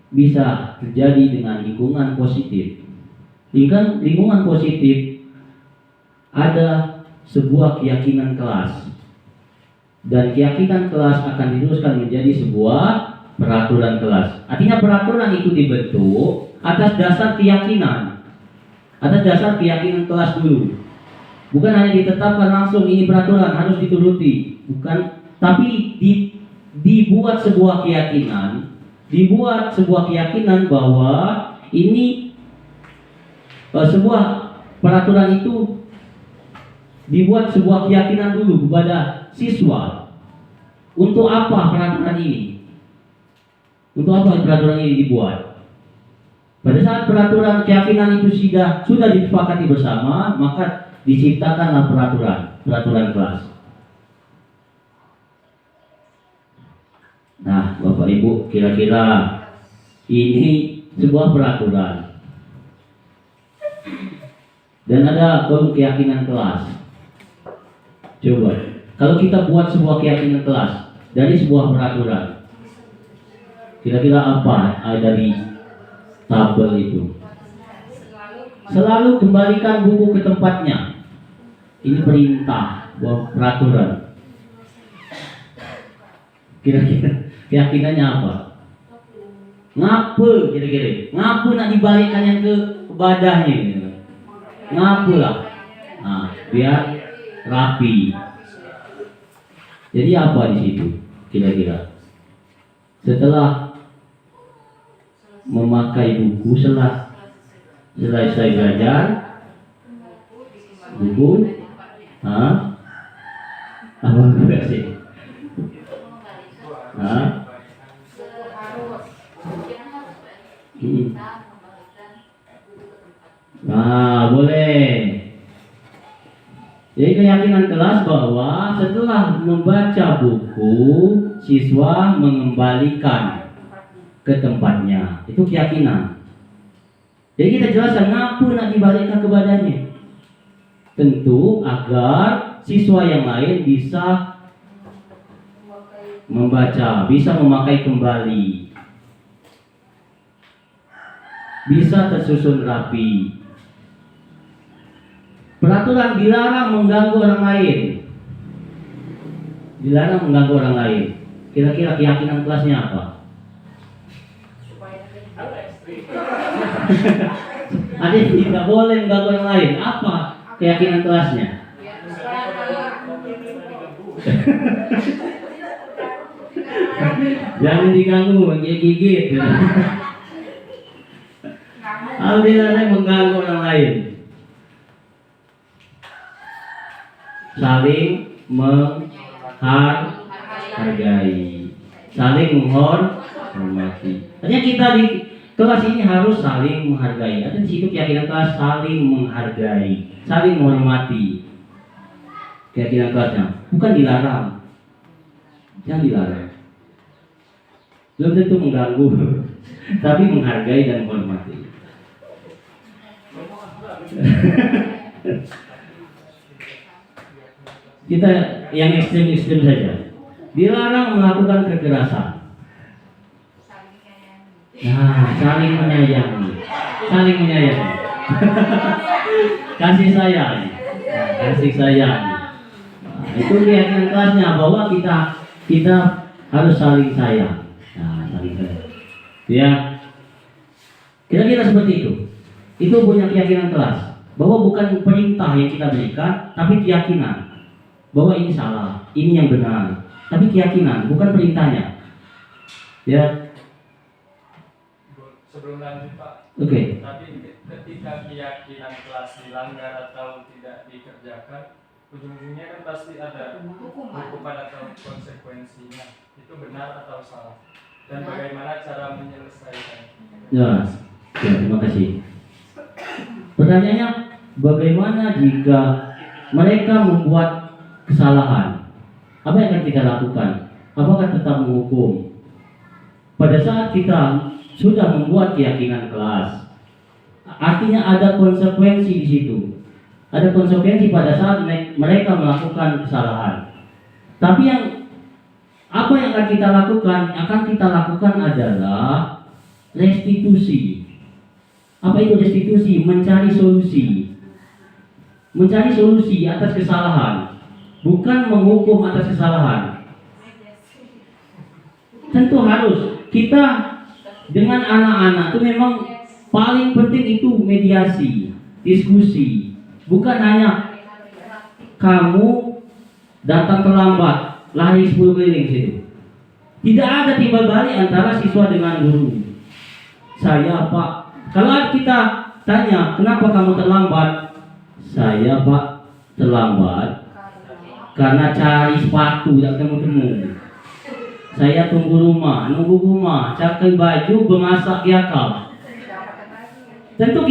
bisa terjadi dengan lingkungan positif. Lingkungan positif ada sebuah keyakinan kelas, dan keyakinan kelas akan diteruskan menjadi sebuah peraturan kelas. Artinya peraturan itu dibentuk atas dasar keyakinan, kelas dulu. Bukan hanya ditetapkan langsung ini peraturan harus dituruti, bukan, tapi dibuat sebuah keyakinan bahwa ini sebuah peraturan itu dibuat sebuah keyakinan dulu kepada siswa. Untuk apa peraturan ini? Untuk apa peraturan ini dibuat? Pada saat peraturan keyakinan itu sudah disepakati bersama, maka diciptakanlah peraturan kelas. Nah, Bapak Ibu, kira-kira ini sebuah peraturan. Dan ada kode keyakinan kelas. Coba, kalau kita buat sebuah keyakinan kelas dari sebuah peraturan, kira-kira apa dari tabel itu? Selalu kembalikan buku ke tempatnya. Ini perintah, buat peraturan. Kira-kira keyakinannya apa? Ngapa kira-kira? Ngapa nak dibalikkan yang ke badahnya? Ngapa lah? Nah, biar rapi. Jadi apa di situ? Kira-kira setelah memakai buku, selesai belajar buku, apa enggak sih? Nah, boleh. Jadi keyakinan kelas bahwa setelah membaca buku, siswa mengembalikan ke tempatnya. Itu keyakinan. Jadi kita jelaskan ngapa nak dibalikkan ke badannya. Tentu agar siswa yang lain bisa membaca, bisa memakai kembali, bisa tersusun rapi. Peraturan dilarang mengganggu orang lain. Dilarang mengganggu orang lain. Kira-kira keyakinan kelasnya apa? Ada tidak boleh mengganggu orang lain. Apa keyakinan kelasnya? Jangan diganggu, gigit. Alhamdulillah mengganggu orang lain. Saling menghargai, saling menghormati. Artinya kita di kelas ini harus saling menghargai. Artinya di situ keyakinan kelas saling menghargai, saling menghormati. Keyakinan kelasnya bukan dilarang, jangan dilarang. Belum tentu mengganggu, tapi menghargai dan menghormati. Kita yang ekstrem-ekstrem saja. Dilarang melakukan kekerasan. Nah, saling menyayangi. Kasih sayang. Nah, itu keyakinan kelasnya bahwa kita harus saling sayang. Nah, saling sayang. Ya. Kira-kira seperti itu. Itu punya keyakinan kelas. Bahwa bukan perintah yang kita berikan, tapi keyakinan. Bahwa ini salah, ini yang benar. Tapi keyakinan, bukan perintahnya. Ya. Sebelum lanjut Pak. Oke. Tapi ketika keyakinan kelas dilanggar atau tidak dikerjakan, ujung-ujungnya kan pasti ada hukuman atau konsekuensinya. Itu benar atau salah? Dan bagaimana cara menyelesaikan? Ya, terima kasih. Pertanyaannya, bagaimana jika mereka membuat kesalahan, apa yang akan kita lakukan? Apakah tetap menghukum? Pada saat kita sudah membuat keyakinan kelas, artinya ada konsekuensi di situ. Ada konsekuensi pada saat mereka melakukan kesalahan. Tapi apa yang akan kita lakukan? Akan kita lakukan adalah restitusi. Apa itu restitusi? Mencari solusi. Mencari solusi atas kesalahan, bukan menghukum atas kesalahan. Tentu harus kita dengan anak-anak itu memang paling penting itu mediasi, diskusi. Bukan hanya kamu datang terlambat, lari 10 keliling situ. Tidak ada timbal balik antara siswa dengan guru. Saya Pak, kalau kita tanya kenapa kamu terlambat, saya Pak terlambat karena cari sepatu tidak ketemu. Saya nunggu rumah, cari baju, bemasak yakal. Tentu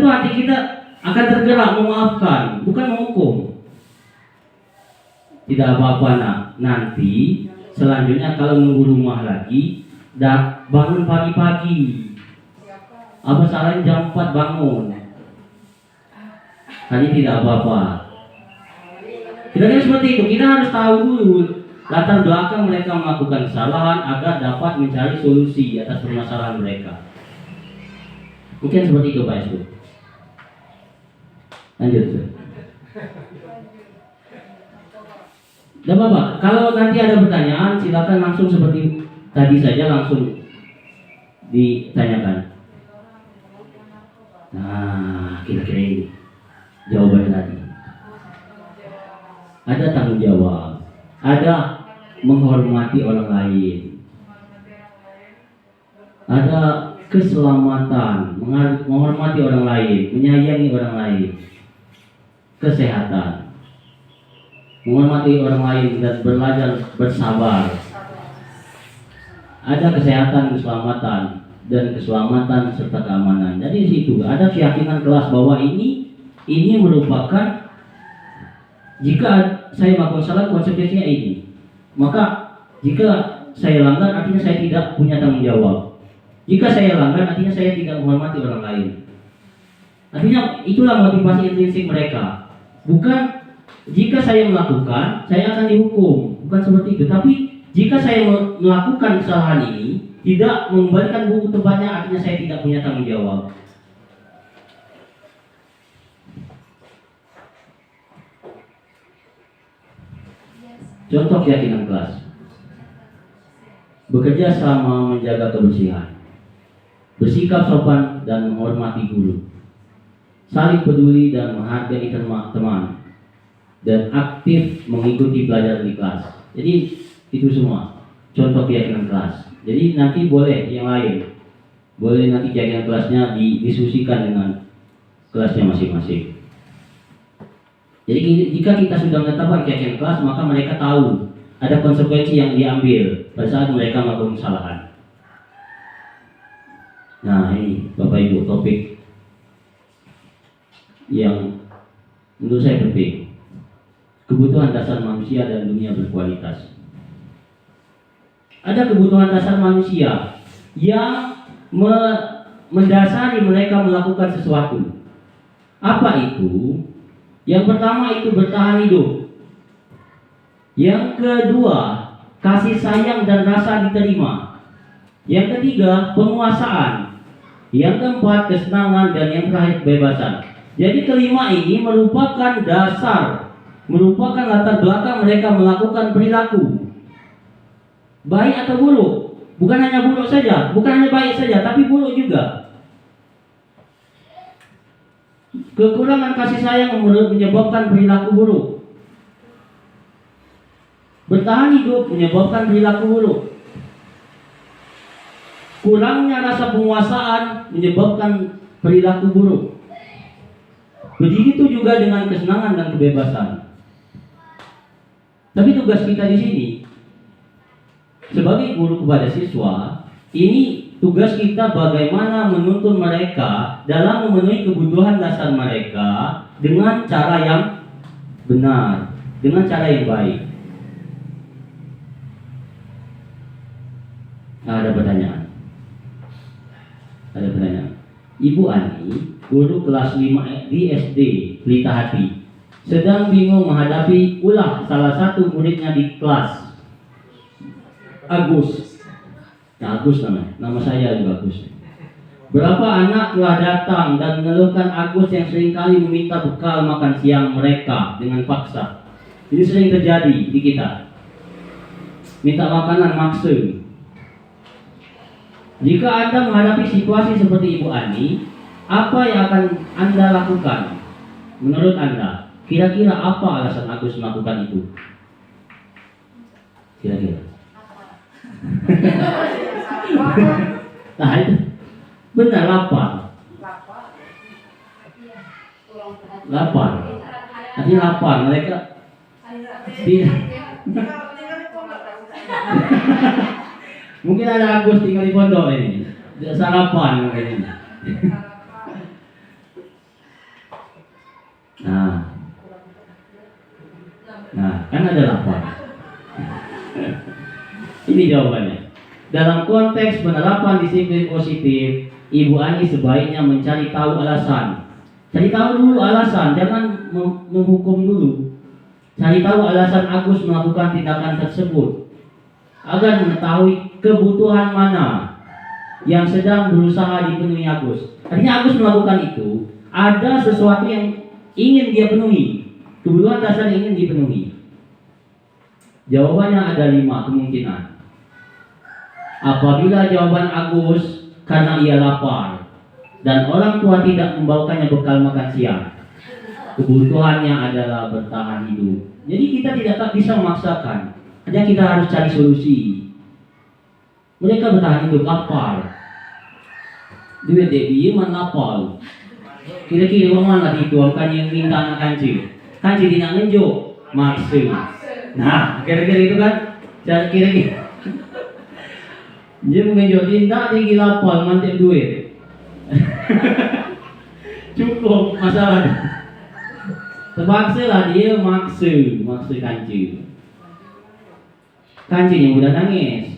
hati kita akan tergerak memaafkan, bukan menghukum. Tidak apa-apa nak. Nanti selanjutnya kalau nunggu rumah lagi, bangun pagi-pagi. Apa salahnya jam 4 bangun? Tadi tidak apa-apa. Kira-kira seperti itu. Kita harus tahu dulu latar belakang mereka melakukan kesalahan agar dapat mencari solusi atas permasalahan mereka. Mungkin seperti itu Pak Esku. Lanjut. Tidak apa-apa. Kalau nanti ada pertanyaan, silakan langsung seperti tadi saja langsung ditanyakan. Nah, kira-kira ini jawabannya tadi. Ada tanggung jawab, ada menghormati orang lain, ada keselamatan, menghormati orang lain, menyayangi orang lain, kesehatan, menghormati orang lain dan belajar bersabar. Ada kesehatan, keselamatan, dan keselamatan serta keamanan. Jadi di situ ada keyakinan kelas bahwa ini merupakan, jika saya melakukan salah konsekuensinya ini. Maka jika saya langgar artinya saya tidak punya tanggung jawab. Jika saya langgar artinya saya tidak menghormati orang lain. Artinya itulah motivasi intrinsik mereka. Bukan jika saya melakukan saya akan dihukum, bukan seperti itu. Tapi jika saya melakukan kesalahan ini tidak mengembalikan buku tempatnya, artinya saya tidak punya tanggung jawab. Contoh keyakinan kelas. Bekerja sama menjaga kebersihan, bersikap sopan dan menghormati guru, saling peduli dan menghargai teman, dan aktif mengikuti pelajaran di kelas. Jadi itu semua contoh keyakinan kelas. Jadi nanti boleh yang lain, boleh nanti keyakinan kelasnya didiskusikan dengan kelasnya masing-masing. Jadi jika kita sudah menetapkan keyakinan kelas, maka mereka tahu ada konsekuensi yang diambil pada saat mereka melakukan kesalahan. Nah ini Bapak Ibu topik yang menurut saya penting. Kebutuhan dasar manusia dan dunia berkualitas. Ada kebutuhan dasar manusia yang mendasari mereka melakukan sesuatu. Apa itu? Yang pertama itu bertahan hidup. Yang kedua, kasih sayang dan rasa diterima. Yang ketiga, penguasaan. Yang keempat, kesenangan, dan yang terakhir, kebebasan. Jadi kelima ini merupakan dasar, merupakan latar belakang mereka melakukan perilaku. Baik atau buruk. Bukan hanya buruk saja, bukan hanya baik saja, tapi buruk juga. Kekurangan kasih sayang menyebabkan perilaku buruk. Bertahan hidup menyebabkan perilaku buruk. Kurangnya rasa penguasaan menyebabkan perilaku buruk. Begitu juga dengan kesenangan dan kebebasan. Tapi tugas kita di sini sebagai guru kepada siswa, ini tugas kita bagaimana menuntun mereka dalam memenuhi kebutuhan dasar mereka dengan cara yang benar. dengan cara yang baik. Ada pertanyaan? Ada pertanyaan? Ibu Ani, guru kelas 5 di SD Pelita Hati, sedang bingung menghadapi ulah salah satu muridnya di kelas, Agus. Nah, Agus nama saya juga Agus. Berapa anak telah datang dan mengeluhkan Agus yang seringkali meminta bekal makan siang mereka dengan paksa. Ini sering terjadi di kita. Minta makanan maksa. Jika Anda menghadapi situasi seperti Ibu Ani, apa yang akan Anda lakukan? Menurut Anda, kira-kira apa alasan Agus melakukan itu? Kira-kira. Nah itu benar, lapar. Lapar. Artinya lapar. Mereka tidak. Mungkin ada Agus tinggal di pondok ini. Tidak sarapan mungkin ini. Nah, kan ada lapar. Ini jawabannya. Dalam konteks penerapan disiplin positif, Ibu Ani sebaiknya mencari tahu alasan. Cari tahu dulu alasan, jangan menghukum dulu. Cari tahu alasan Agus melakukan tindakan tersebut agar mengetahui kebutuhan mana yang sedang berusaha dipenuhi Agus. Artinya Agus melakukan itu, ada sesuatu yang ingin dia penuhi, kebutuhan dasar yang ingin dipenuhi. Jawabannya ada 5 kemungkinan. Apabila jawaban Agus karena ia lapar dan orang tua tidak membawakannya bekal makan siang, kebutuhannya adalah bertahan hidup. Jadi kita tidak bisa memaksakan, hanya kita harus cari solusi. Mereka bertahan hidup, lapar. Duit Dewi mana lapar? Kira-kira mana dituangkan yang minta anak kanci? Kanci tidak ngenjuk, maksud. Nah, kira-kira itu kan, kira-kira. Dia mengenjuk tindak tinggi lapar, mantap duit. Cukup masalah. Terpaksa lah dia maksa kanci. Kancinya udah nangis.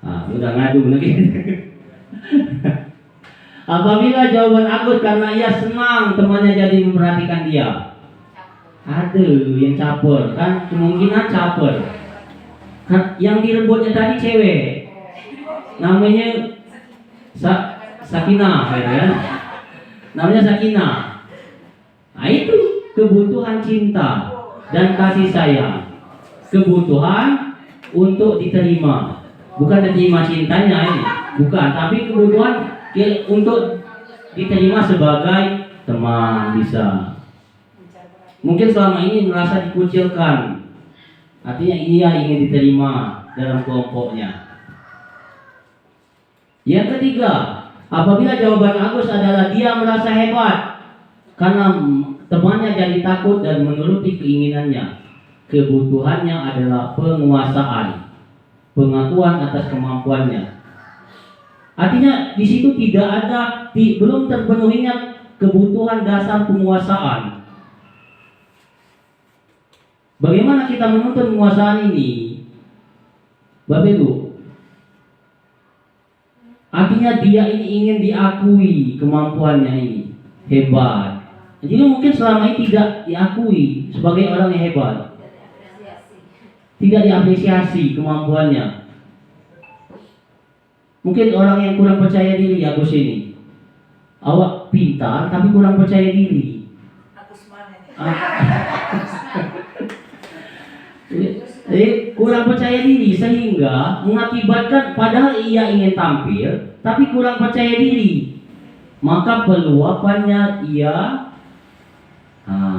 Udah ngadu lagi. Apabila jawaban Agus karena ia senang temannya jadi memperhatikan dia, ada yang caper, kan kemungkinan caper. Yang direbutnya tadi cewek, namanya Sakinah, ya. Namanya Sakinah. Nah itu kebutuhan cinta dan kasih sayang, kebutuhan untuk diterima, bukan diterima cintanya ini, bukan, tapi kebutuhan untuk diterima sebagai teman bisa. Mungkin selama ini merasa dikucilkan, artinya ia ingin diterima dalam kelompoknya. Yang ketiga, apabila jawaban Agus adalah dia merasa hebat karena temannya jadi takut dan menuruti keinginannya, kebutuhannya adalah penguasaan, pengakuan atas kemampuannya. Artinya di situ tidak ada, belum terpenuhinya kebutuhan dasar penguasaan. Bagaimana kita menuntut penguasaan ini, Bapak Ibu? Artinya dia ini ingin diakui kemampuannya ini hebat. Jadi mungkin selama ini tidak diakui sebagai orang yang hebat, tidak diapresiasi kemampuannya. Mungkin orang yang kurang percaya diri, Agus ini. Awak pintar tapi kurang percaya diri. Agus mana nih? Jadi kurang percaya diri sehingga mengakibatkan padahal ia ingin tampil tapi kurang percaya diri. Maka peluapannya ia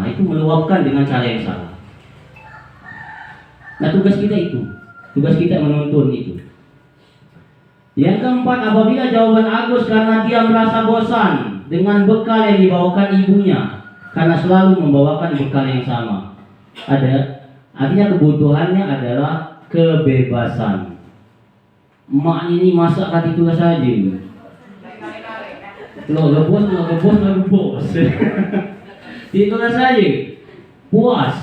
itu meluapkan dengan cara yang salah. Nah tugas kita menuntun itu. Yang keempat, apabila jawaban Agus karena dia merasa bosan dengan bekal yang dibawakan ibunya karena selalu membawakan bekal yang sama. Artinya kebutuhannya adalah kebebasan. Emak ini masak kati tugas saja. Lo bos. Itulah saja. Puas.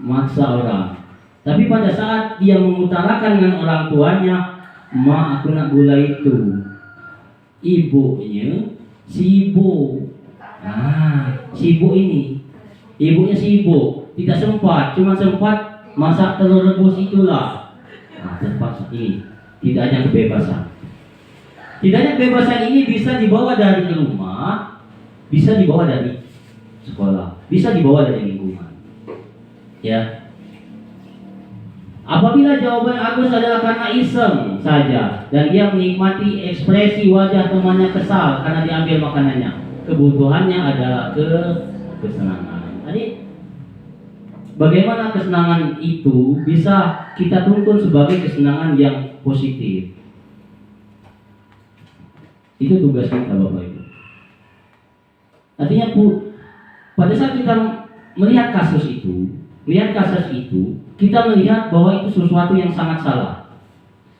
maksa orang. Tapi pada saat dia mengutarakan dengan orang tuanya, "Ma, aku nak gula itu." Ibunya sibuk. Si ibu ini, ibunya sibuk, tidak sempat, cuma sempat masak telur rebus itulah. Terpaksa ini. Tidak hanya kebebasan. Tidak hanya kebebasan ini bisa dibawa dari rumah, bisa dibawa dari sekolah, bisa dibawa dari lingkungan. Ya. Apabila jawaban Agus adalah karena iseng saja dan dia menikmati ekspresi wajah temannya kesal karena diambil makanannya, kebutuhannya adalah kesenangan. Jadi bagaimana kesenangan itu bisa kita tuntun sebagai kesenangan yang positif? Itu tugas kita, Bapak Ibu. Artinya pada saat kita melihat kasus itu, kita melihat bahwa itu sesuatu yang sangat salah.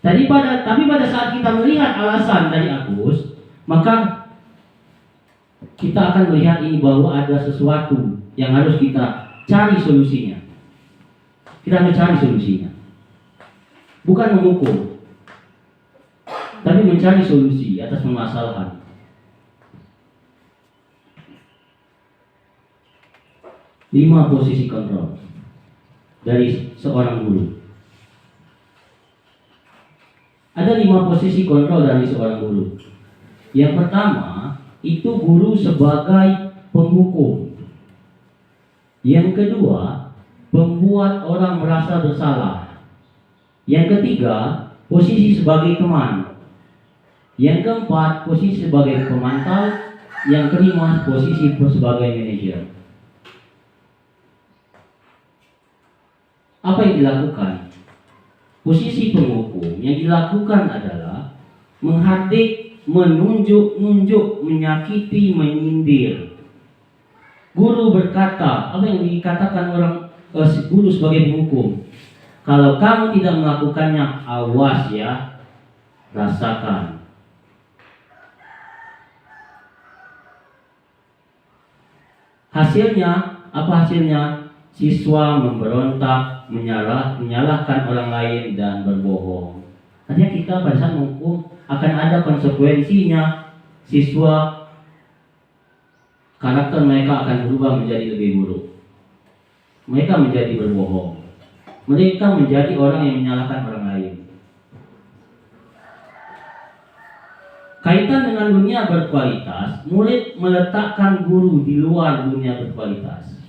Tapi pada saat kita melihat alasan dari Agus, maka kita akan melihat ini bahwa ada sesuatu yang harus kita cari solusinya. Kita mencari solusinya. Bukan menghukum, tapi mencari solusi atas permasalahan. Lima posisi kontrol dari seorang guru. Ada 5 posisi kontrol dari seorang guru. Yang pertama, itu guru sebagai penghukum. Yang kedua, membuat orang merasa bersalah. Yang ketiga, posisi sebagai teman. Yang keempat, posisi sebagai pemantau. Yang kelima, posisi sebagai manajer. Apa yang dilakukan? Posisi penghukum yang dilakukan adalah menghardik, menunjuk, menyakiti, menyindir. Guru berkata, apa yang dikatakan guru sebagai penghukum? Kalau kamu tidak melakukannya, awas ya, rasakan. Hasilnya, apa hasilnya? Siswa memberontak, menyalahkan orang lain dan berbohong. Artinya kita pada saat menghukum akan ada konsekuensinya. Siswa karakter mereka akan berubah menjadi lebih buruk. Mereka menjadi berbohong. Mereka menjadi orang yang menyalahkan orang lain. Kaitan dengan dunia berkualitas, murid meletakkan guru di luar dunia berkualitas.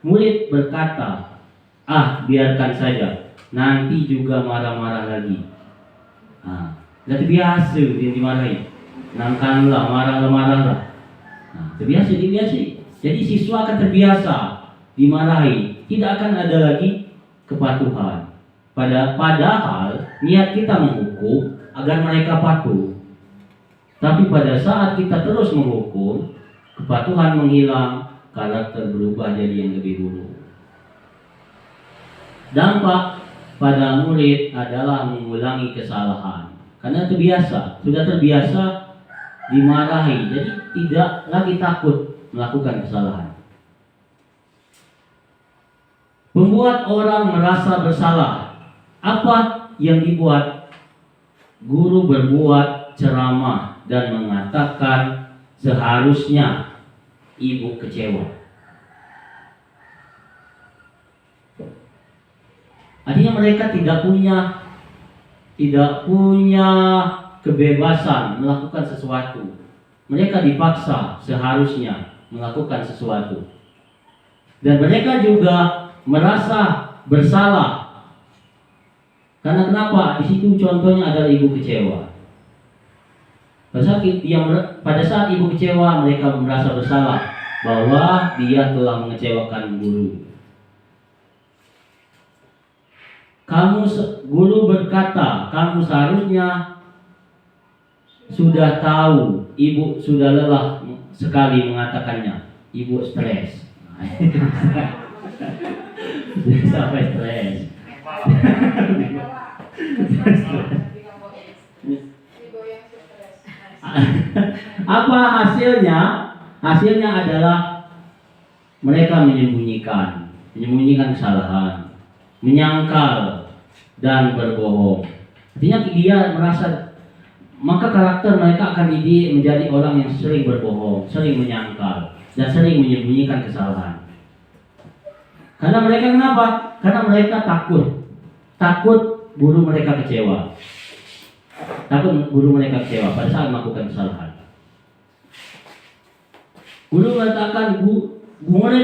Murid berkata, biarkan saja, nanti juga marah-marah lagi. Sudah terbiasa dia dimarahi. Nangkanlah, marahlah. Terbiasa. Jadi siswa akan terbiasa dimarahi. Tidak akan ada lagi kepatuhan. Padahal niat kita menghukum agar mereka patuh. Tapi pada saat kita terus menghukum, kepatuhan menghilang, karakter berubah jadi yang lebih buruk. Dampak pada murid adalah mengulangi kesalahan. Karena sudah terbiasa dimarahi, jadi tidak lagi takut melakukan kesalahan. Membuat orang merasa bersalah. Apa yang dibuat? Guru berbuat ceramah dan mengatakan seharusnya ibu kecewa. Artinya mereka tidak punya kebebasan melakukan sesuatu. Mereka dipaksa seharusnya melakukan sesuatu. Dan mereka juga merasa bersalah. Karena kenapa? Di situ contohnya adalah ibu kecewa. Pada saat ibu kecewa, mereka merasa bersalah bahwa dia telah mengecewakan guru. Guru berkata, kamu seharusnya sudah tahu, ibu sudah lelah sekali mengatakannya. Ibu stres. Sampai stres. Apa hasilnya? Hasilnya adalah mereka menyembunyikan. menyembunyikan kesalahan, menyangkal, dan berbohong. Artinya dia merasa, maka karakter mereka akan dididik menjadi orang yang sering berbohong, sering menyangkal, dan sering menyembunyikan kesalahan. Karena mereka kenapa? Karena mereka takut guru mereka kecewa. Takut guru mereka kecewa pada saat melakukan kesalahan. Murid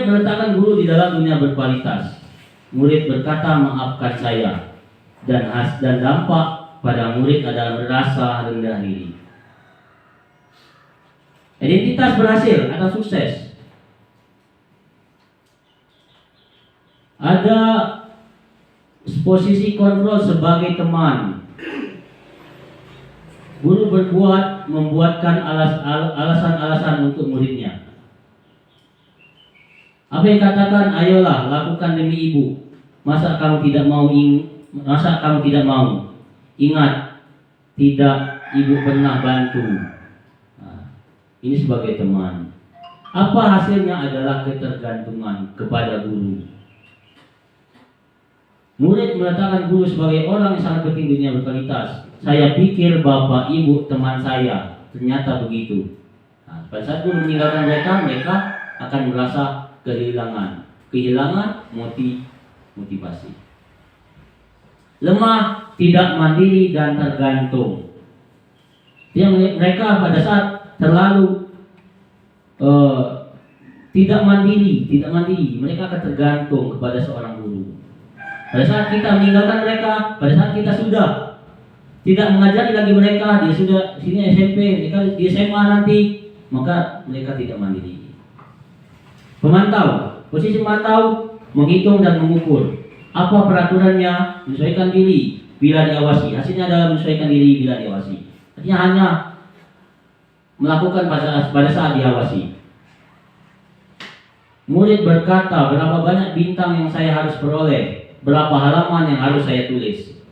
meletakkan guru di dalam dunia berkualitas. Murid berkata, maafkan saya, dan dampak pada murid adalah merasa rendah diri. Identitas berhasil atau sukses. Ada posisi kontrol sebagai teman. Guru membuatkan alasan-alasan untuk muridnya. Apa yang katakan, ayolah lakukan demi ibu. Masa kamu tidak mau? Ingat, tidak ibu pernah bantu. Nah, ini sebagai teman. Apa hasilnya adalah ketergantungan kepada guru. Murid meletakkan guru sebagai orang yang sangat penting di dunia berkualitas. Saya pikir bapak ibu teman saya, ternyata begitu. Nah, pada saat guru meninggalkan mereka akan merasa kehilangan motivasi. Lemah, tidak mandiri, dan tergantung. Mereka pada saat terlalu tidak mandiri, mereka akan tergantung kepada seorang guru. Pada saat kita meninggalkan mereka, pada saat kita sudah tidak mengajari lagi mereka, dia sudah sini SMP, mereka di SMA nanti, maka mereka tidak mandiri. Pemantau, posisi pemantau menghitung dan mengukur. Apa peraturannya? Menyesuaikan diri bila diawasi. Hasilnya adalah menyesuaikan diri bila diawasi. Artinya hanya melakukan pada saat diawasi. Murid berkata, berapa banyak bintang yang saya harus peroleh, berapa halaman yang harus saya tulis.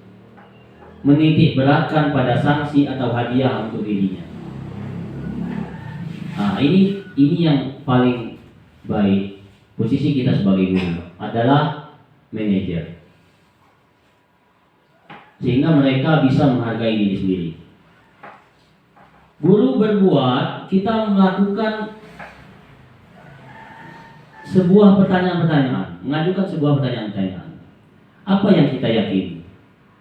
Menitik beratkan pada sanksi atau hadiah untuk dirinya. Nah, ini yang paling baik. Posisi kita sebagai guru adalah manajer, sehingga mereka bisa menghargai diri sendiri. Guru berbuat, kita melakukan sebuah pertanyaan-pertanyaan, mengajukan sebuah pertanyaan-pertanyaan. Apa yang kita yakini?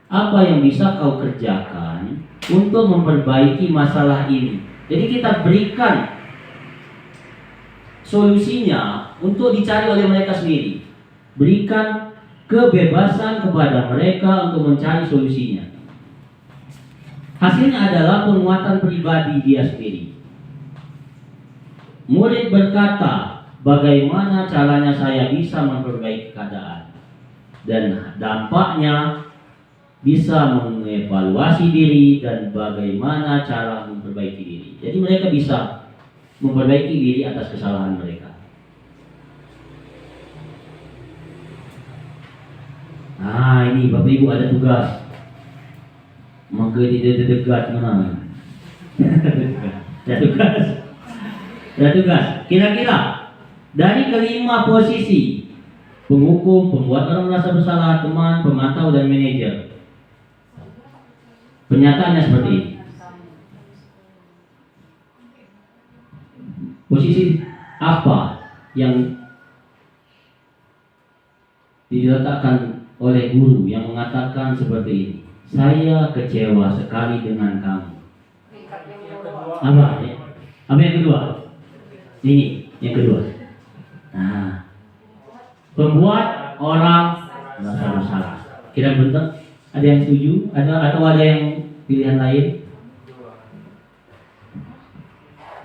Apa yang bisa kau kerjakan untuk memperbaiki masalah ini? Jadi kita berikan solusinya untuk dicari oleh mereka sendiri. Berikan kebebasan kepada mereka untuk mencari solusinya. Hasilnya adalah penguatan pribadi dia sendiri. Murid berkata, bagaimana caranya saya bisa memperbaiki keadaan? Dan dampaknya bisa mengevaluasi diri dan bagaimana cara memperbaiki diri. Jadi mereka bisa memperbaiki diri atas kesalahan mereka. Nah, ini Bapak Ibu ada tugas. Maka tidak dekat mana? Ada tugas. Kira-kira dari kelima posisi: penghukum, pembuat orang merasa bersalah, teman, pemantau, dan manajer. Pernyataannya seperti ini. Posisi apa yang diletakkan oleh guru yang mengatakan seperti ini? Saya kecewa sekali dengan kamu. Apa? Apa yang kedua? Ini yang kedua. Nah, pembuat orang merasa bersalah. Kira bentar, ada yang setuju? Atau ada yang pilihan lain?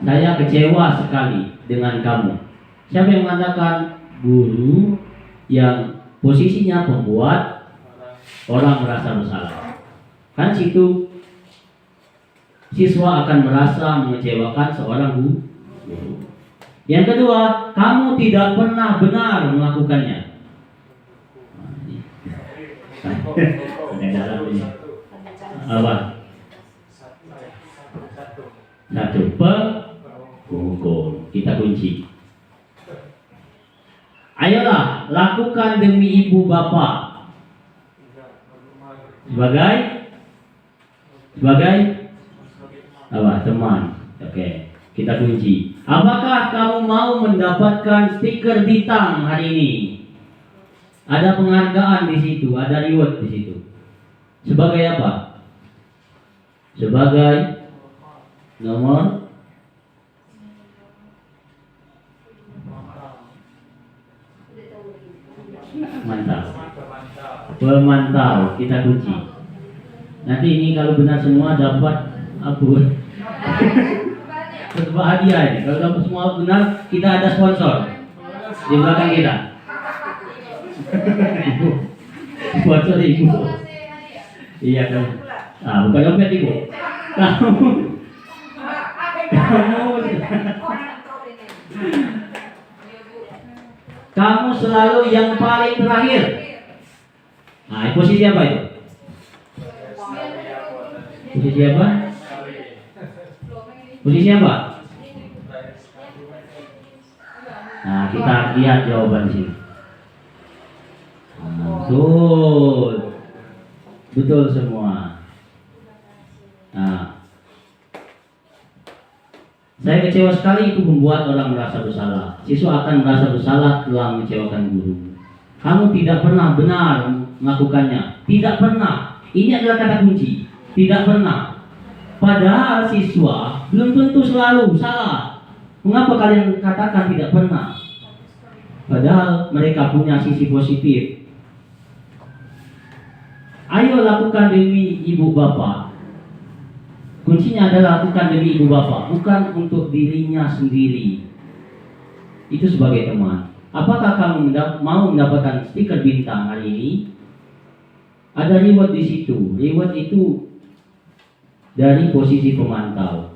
Saya kecewa sekali dengan kamu. Siapa yang mengatakan? Guru yang posisinya pembuat orang merasa bersalah. Kan situ siswa akan merasa mengecewakan seorang guru. Yang kedua, kamu tidak pernah benar melakukannya. Apa? Satu, penghukum. Kita kunci. Ayolah, lakukan demi ibu bapak. Sebagai apa? Teman. Oke, kita kunci. Apakah kamu mau mendapatkan stiker bintang hari ini? Ada penghargaan di situ, ada reward di situ. Sebagai apa? Sebagai nomor pemantau. Kita kunci. Nanti ini kalau benar semua dapat berbuat hadiah ini. Kalau dapat semua benar, kita ada sponsor di belakang kita. Sponsor ibu. Iya kan? Bukan dompet ibu. Kamu selalu yang paling terakhir. Nah, posisi apa itu? Posisi apa? Posisi apa? Nah, kita lihat jawaban sini. Betul. Betul semua. Nah, saya kecewa sekali itu membuat orang merasa bersalah. Siswa akan merasa bersalah telah mengecewakan guru. Kamu tidak pernah benar melakukannya. Tidak pernah. Ini adalah kata kunci. Tidak pernah. Padahal siswa belum tentu selalu salah. Mengapa kalian katakan tidak pernah? Padahal mereka punya sisi positif. Ayo lakukan demi ibu bapak. Kuncinya adalah lakukan demi ibu bapak, bukan untuk dirinya sendiri. Itu sebagai teman. Apakah kamu mau mendapatkan stiker bintang hari ini? Ada reward di situ. Reward itu dari posisi pemantau.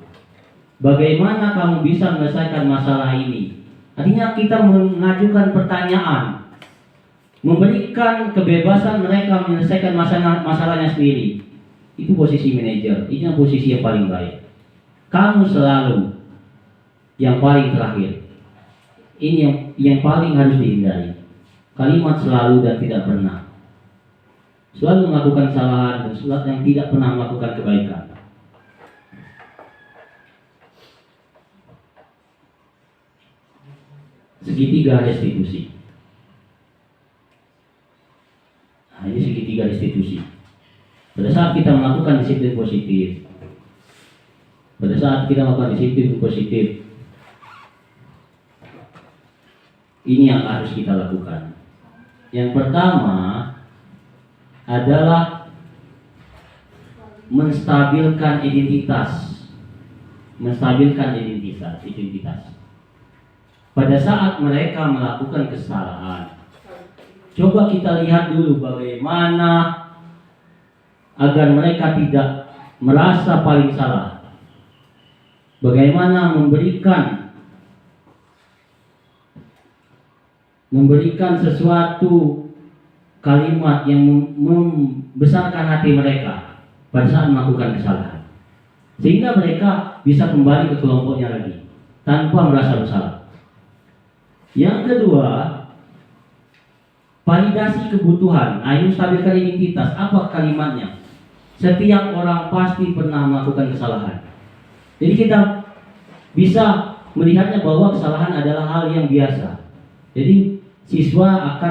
Bagaimana kamu bisa menyelesaikan masalah ini? Artinya kita mengajukan pertanyaan, memberikan kebebasan mereka menyelesaikan masalahnya sendiri. Itu posisi manajer. Ini posisi yang paling baik. Kamu selalu yang paling terakhir. Ini yang paling harus dihindari. Kalimat selalu dan tidak pernah. Selalu melakukan kesalahan dan selalu yang tidak pernah melakukan kebaikan. Segitiga restitusi. Nah, ini segitiga restitusi. Pada saat kita melakukan disiplin positif, ini yang harus kita lakukan. Yang pertama adalah menstabilkan identitas. Pada saat mereka melakukan kesalahan, coba kita lihat dulu bagaimana agar mereka tidak merasa paling salah. Bagaimana memberikan sesuatu kalimat yang membesarkan hati mereka pada saat melakukan kesalahan, sehingga mereka bisa kembali ke kelompoknya lagi tanpa merasa bersalah. Yang kedua, validasi kebutuhan. Ayo stabilkan identitas. Apa kalimatnya? Setiap orang pasti pernah melakukan kesalahan. Jadi kita bisa melihatnya bahwa kesalahan adalah hal yang biasa. Jadi siswa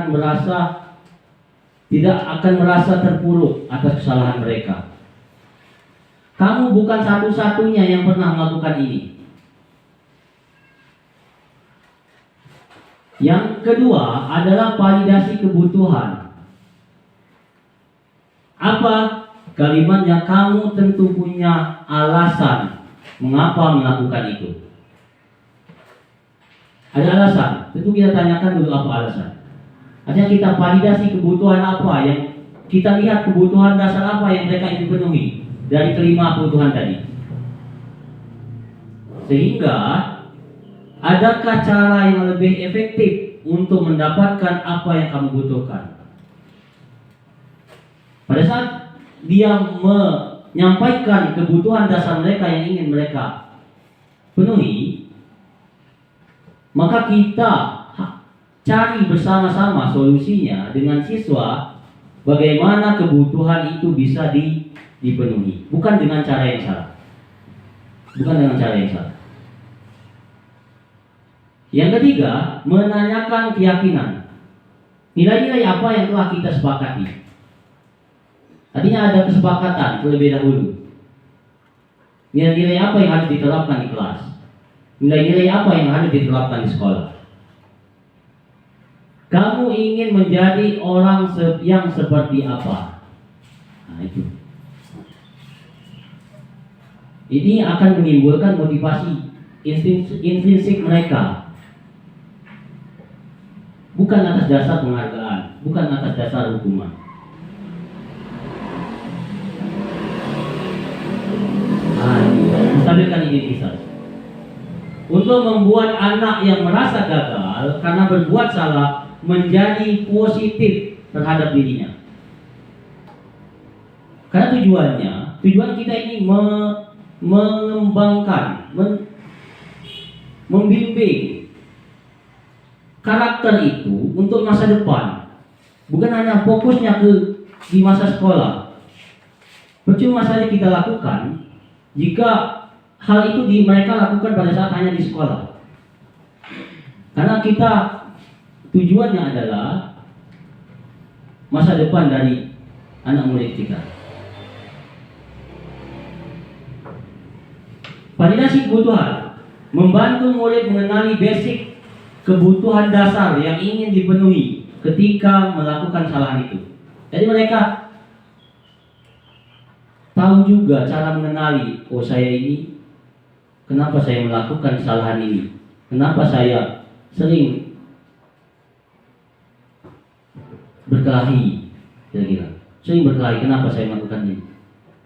tidak akan merasa terpuruk atas kesalahan mereka. Kamu bukan satu-satunya yang pernah melakukan ini. Yang kedua adalah validasi kebutuhan. Apa kalimatnya? Kamu tentu punya alasan mengapa melakukan itu. Ada alasan. Tentu kita tanyakan dulu apa alasan. Artinya kita validasi kebutuhan apa yang kita lihat, kebutuhan dasar apa yang mereka ingin penuhi dari kelima kebutuhan tadi. Sehingga adakah cara yang lebih efektif untuk mendapatkan apa yang kamu butuhkan? Pada saat dia menyampaikan kebutuhan dasar mereka yang ingin mereka penuhi, maka kita cari bersama-sama solusinya dengan siswa, bagaimana kebutuhan itu bisa dipenuhi, bukan dengan cara yang salah. Bukan dengan cara yang salah. Yang ketiga, menanyakan keyakinan. Nilai-nilai apa yang telah kita sepakati? Artinya ada kesepakatan terlebih dahulu. Nilai-nilai apa yang harus diterapkan di kelas? Nilai-nilai apa yang harus diterapkan di sekolah? Kamu ingin menjadi orang yang seperti apa? Nah, itu. Ini akan menimbulkan motivasi intrinsik mereka. Bukan atas dasar penghargaan, bukan atas dasar hukuman. Stabilkan identitas. Untuk membuat anak yang merasa gagal karena berbuat salah menjadi positif terhadap dirinya. Karena tujuan kita ini mengembangkan, membimbing karakter itu untuk masa depan. Bukan hanya fokusnya di masa sekolah. Percuma saja kita lakukan jika hal itu mereka lakukan pada saat hanya di sekolah. Karena tujuannya adalah masa depan dari anak murid kita. Validasi kebutuhan, membantu murid mengenali basic kebutuhan dasar yang ingin dipenuhi ketika melakukan kesalahan itu. Jadi mereka tahu juga cara mengenali, oh saya ini, kenapa saya melakukan kesalahan ini, kenapa saya sering berkelahi, kira-kira sering berkelahi, kenapa saya melakukan ini?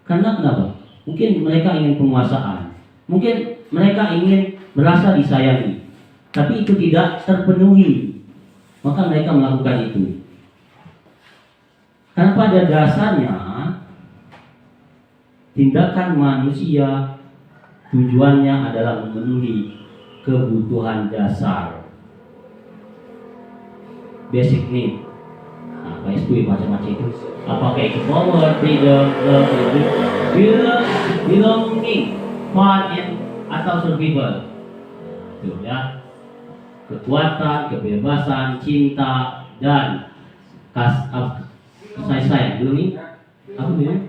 Karena kenapa? Mungkin mereka ingin penguasaan, mungkin mereka ingin merasa disayangi, tapi itu tidak terpenuhi, maka mereka melakukan itu. Karena pada dasarnya tindakan manusia tujuannya adalah memenuhi kebutuhan dasar, basic need. Apa itu macam-macam itu? Apakah itu power, freedom, love, belonging, fun, atau survival? Itu ya. Kekuatan, kebebasan, cinta, dan sayang. Belum ini? Apa ini?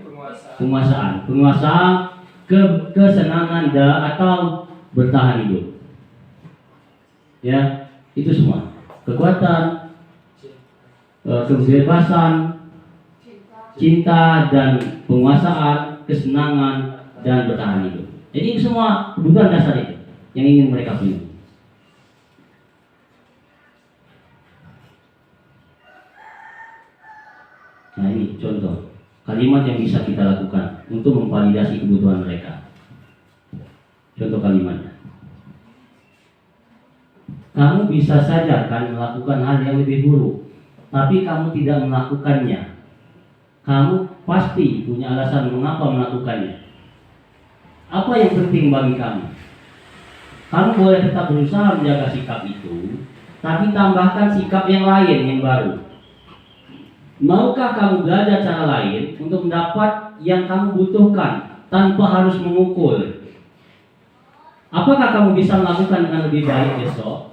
Penguasaan, kesenangan atau bertahan hidup. Ya, itu semua. Kekuatan, kebebasan, cinta dan penguasaan, kesenangan dan bertahan hidup. Jadi semua kebutuhan dasar itu yang ingin mereka punya. Nah ini contoh kalimat yang bisa kita lakukan untuk memvalidasi kebutuhan mereka. Contoh kalimatnya. Kamu bisa saja kan melakukan hal yang lebih buruk, tapi kamu tidak melakukannya. Kamu pasti punya alasan mengapa melakukannya. Apa yang penting bagi kamu? Kamu boleh tetap berusaha menjaga sikap itu, tapi tambahkan sikap yang lain yang baru. Maukah kamu belajar cara lain untuk mendapat yang kamu butuhkan tanpa harus memukul? Apakah kamu bisa melakukan dengan lebih baik besok?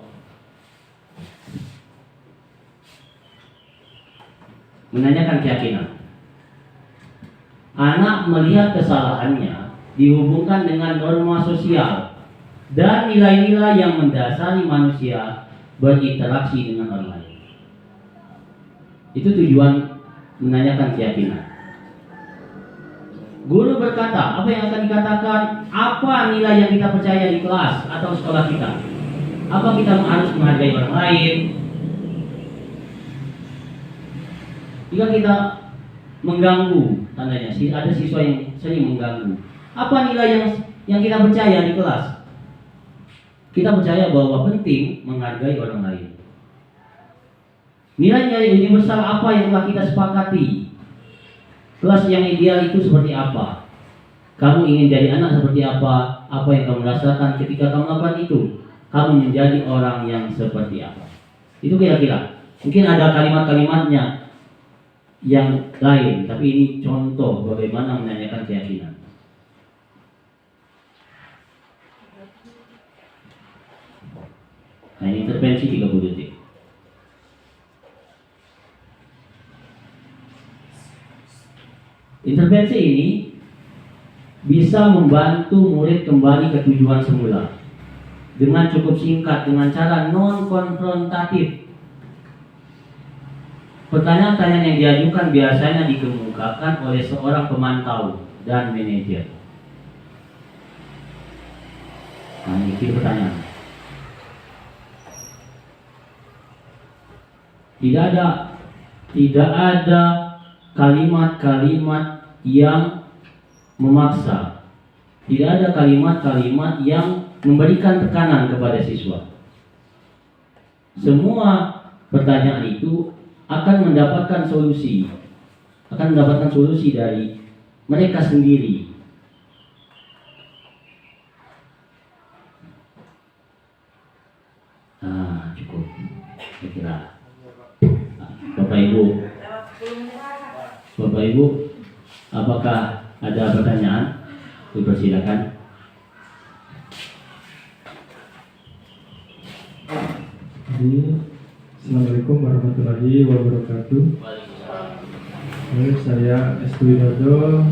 Menanyakan keyakinan. Anak melihat kesalahannya dihubungkan dengan norma sosial dan nilai-nilai yang mendasari manusia berinteraksi dengan orang lain. Itu tujuan menanyakan keyakinan. Guru berkata, apa yang akan dikatakan? Apa nilai yang kita percaya di kelas atau sekolah kita? Apa kita harus menghargai orang lain? Jika kita mengganggu, tandanya ada siswa yang sering mengganggu. Apa nilai yang kita percaya di kelas? Kita percaya bahwa penting menghargai orang lain. Nilai-nilai universal apa yang telah kita sepakati? Kelas yang ideal itu seperti apa? Kamu ingin jadi anak seperti apa? Apa yang kamu rasakan ketika kamu melakukan itu? Kamu menjadi orang yang seperti apa? Itu kira-kira. Mungkin ada kalimat-kalimatnya yang lain, tapi ini contoh bagaimana menanyakan keyakinan. Nah, ini intervensi 30 detik. Intervensi ini bisa membantu murid kembali ke tujuan semula dengan cukup singkat, dengan cara non-konfrontatif. Pertanyaan-pertanyaan yang diajukan biasanya dikemukakan oleh seorang pemantau dan manajer. Nah, ini pertanyaan. Tidak ada kalimat-kalimat yang memaksa. Tidak ada kalimat-kalimat yang memberikan tekanan kepada siswa. Semua pertanyaan itu akan mendapatkan solusi dari mereka sendiri. Cukup. Saya kira. Bapak Ibu, apakah ada pertanyaan? Dipersilakan. Assalamualaikum warahmatullahi wabarakatuh. Saya Estu Widodo,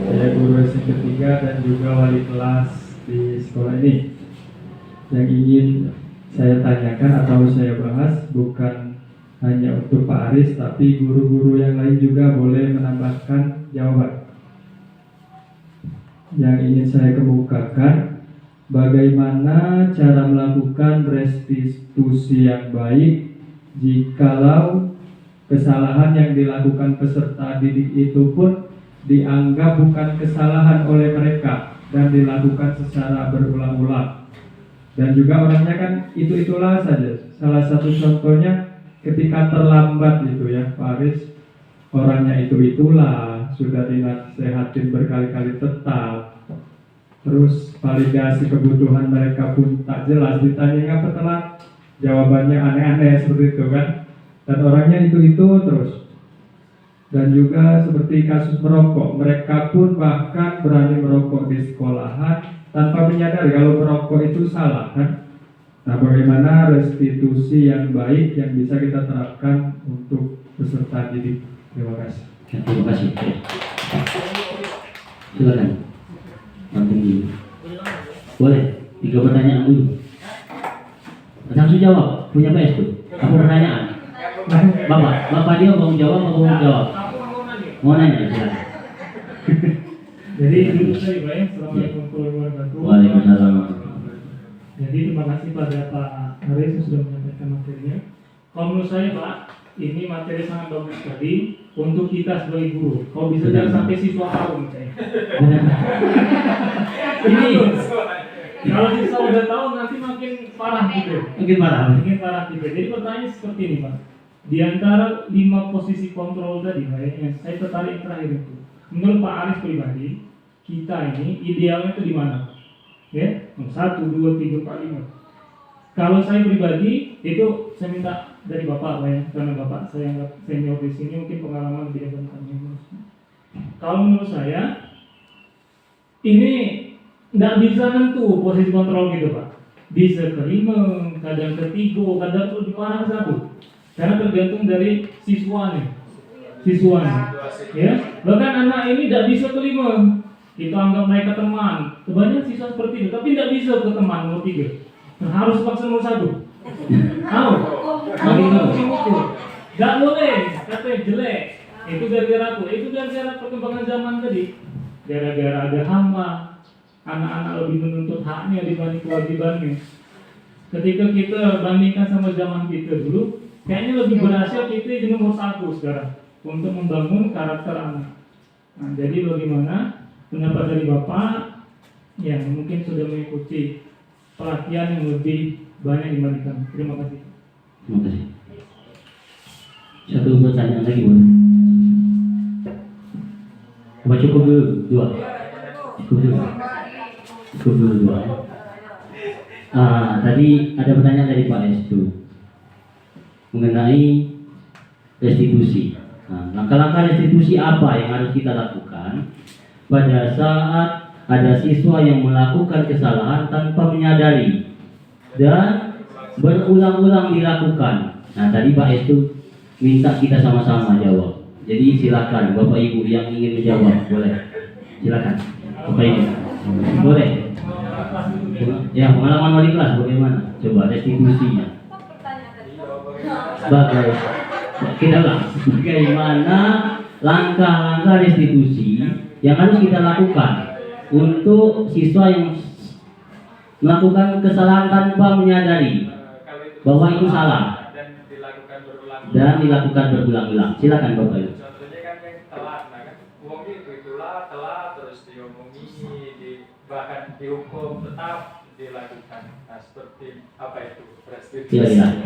saya guru SMP 3 dan juga wali kelas di sekolah ini. Yang ingin saya tanyakan atau saya bahas bukan hanya untuk Pak Aris, tapi guru-guru yang lain juga boleh menambahkan jawaban. Yang ingin saya kemukakan, bagaimana cara melakukan restitusi yang baik jikalau kesalahan yang dilakukan peserta didik itu pun dianggap bukan kesalahan oleh mereka dan dilakukan secara berulang-ulang. Dan juga orangnya kan itu-itulah saja. Salah satu contohnya ketika terlambat gitu ya Pak Aris, orangnya itu-itulah, sudah dinasehatin berkali-kali tetap, terus validasi kebutuhan mereka pun tak jelas, ditanya ngapa telat, jawabannya aneh-aneh seperti itu kan, dan orangnya itu-itu terus. Dan juga seperti kasus merokok, mereka pun bahkan berani merokok di sekolahan tanpa menyadari kalau merokok itu salah kan. Nah, bagaimana restitusi yang baik yang bisa kita terapkan untuk peserta didik? Terima kasih. Terima kasih. Silakan. Nanti boleh 3 pertanyaan dulu. Langsung jawab. Punya PS tuh. Apa pertanyaan? Bapak dia mau jawab atau mau jawab? Mau nanya silakan. Jadi dulu saya Ibrahim, Assalamualaikum warahmatullahi wabarakatuh. Waalaikumsalam. Jadi terima kasih pada Pak Aris yang sudah menyampaikan materinya. Kalau menurut saya Pak, ini materi sangat bagus sekali untuk kita sebagai guru. Kalau bisa jangan sampai siswa tahu misalnya. Ini kalau siswa udah tahu nanti makin parah gitu. Mungkin marah. Gitu. Jadi pertanyaan seperti ini Pak. Di antara 5 posisi kontrol tadi, yang saya tertarik yang terakhir itu. Menurut Pak Aris pribadi, kita ini idealnya itu di mana? Ya, 1, 2, 3, 4, 5. Kalau saya pribadi itu saya minta dari Bapak, ya, karena Bapak saya anggap senior di sini, mungkin pengalaman lebih dari kami. Kalau menurut saya ini nggak bisa nentu posisi kontrol gitu Pak. Bisa ke 5, kadang ke 3, kadang tuh di parah ke 1. Karena tergantung dari siswanya. Ya, bahkan anak ini tidak bisa ke 5. Kita anggap mereka teman. Kebanyakan siswa seperti itu, tapi tidak bisa ke teman nomor 3. Harus paksa nomor 1. Tahu? Tidak boleh, katanya jelek. Itu gara-gara apa? Itu gara-gara perkembangan zaman tadi. Gara-gara ada hamba, anak-anak lebih menuntut haknya dibanding kewajibannya. Ketika kita bandingkan sama zaman kita dulu, kayaknya lebih berhasil kita di nomor 1 sekarang untuk membangun karakter anak. Nah, jadi bagaimana pendapat dari Bapak yang mungkin sudah mengikuti pelatihan yang lebih banyak dibandingkan. Terima kasih. Terima kasih. Satu pertanyaan lagi boleh? Apa cukup dulu? 2? Cukup dulu 2. Tadi ada pertanyaan dari Pak Estu. mengenai restitusi. Nah, langkah-langkah restitusi apa yang harus kita lakukan pada saat ada siswa yang melakukan kesalahan tanpa menyadari dan berulang-ulang dilakukan. Nah, tadi Pak Estu minta kita sama-sama jawab. Jadi silakan Bapak Ibu yang ingin menjawab, boleh. Silakan Bapak Ibu. Boleh. Ya, pengalaman wali kelas bagaimana? Coba restitusinya. Bagaimana langkah-langkah restitusi yang harus kita lakukan untuk siswa yang melakukan kesalahan tanpa menyadari bahwa itu salah dan dilakukan berulang-ulang. Silakan Bapak Ibu. Contohnya kan yang telat, nah kan uangnya itulah telat terus diomongi, bahkan dihukum tetap dilakukan. Nah seperti apa itu restitusi? Iya,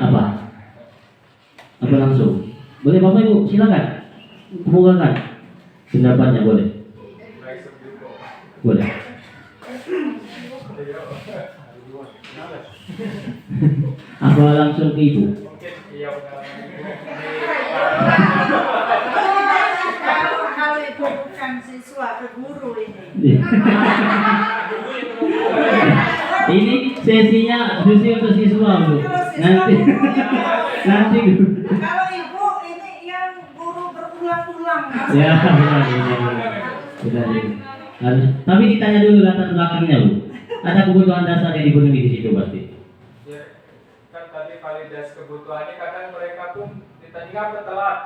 apa langsung? Boleh Bapak Ibu, silakan kemukakan pendapatnya, boleh. Boleh. Apa langsung ke Ibu? Mungkin iya Kalau itu bukan siswa ke guru ini. Ini sesinya khusus untuk siswa, Bu. Nanti Kalau ibu ini yang guru berulang-ulang. ya benar. Harus, tapi ditanya dulu latar belakangnya, Bu. Ada kebutuhan dasar yang dipenuhi di situ pasti. Ya, kan tadi validasi kebutuhannya kadang mereka pun ditanya apa telat,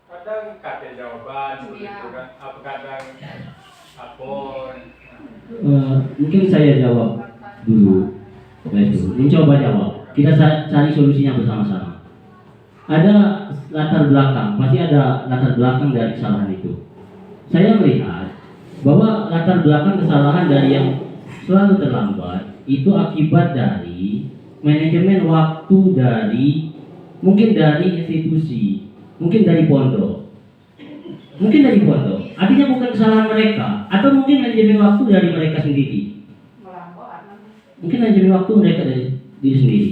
kadang kata jawaban seperti itu kan, apa kadang apon. Mungkin saya jawab dulu. Mencoba jawab. Kita cari solusinya bersama-sama. Ada latar belakang, pasti ada latar belakang dari kesalahan itu. Saya melihat bahwa latar belakang kesalahan dari yang selalu terlambat itu akibat dari manajemen waktu mungkin dari institusi, mungkin dari pondok. Artinya bukan kesalahan mereka, atau mungkin manajemen waktu dari mereka sendiri. Mungkin manajemen waktu mereka dari diri sendiri.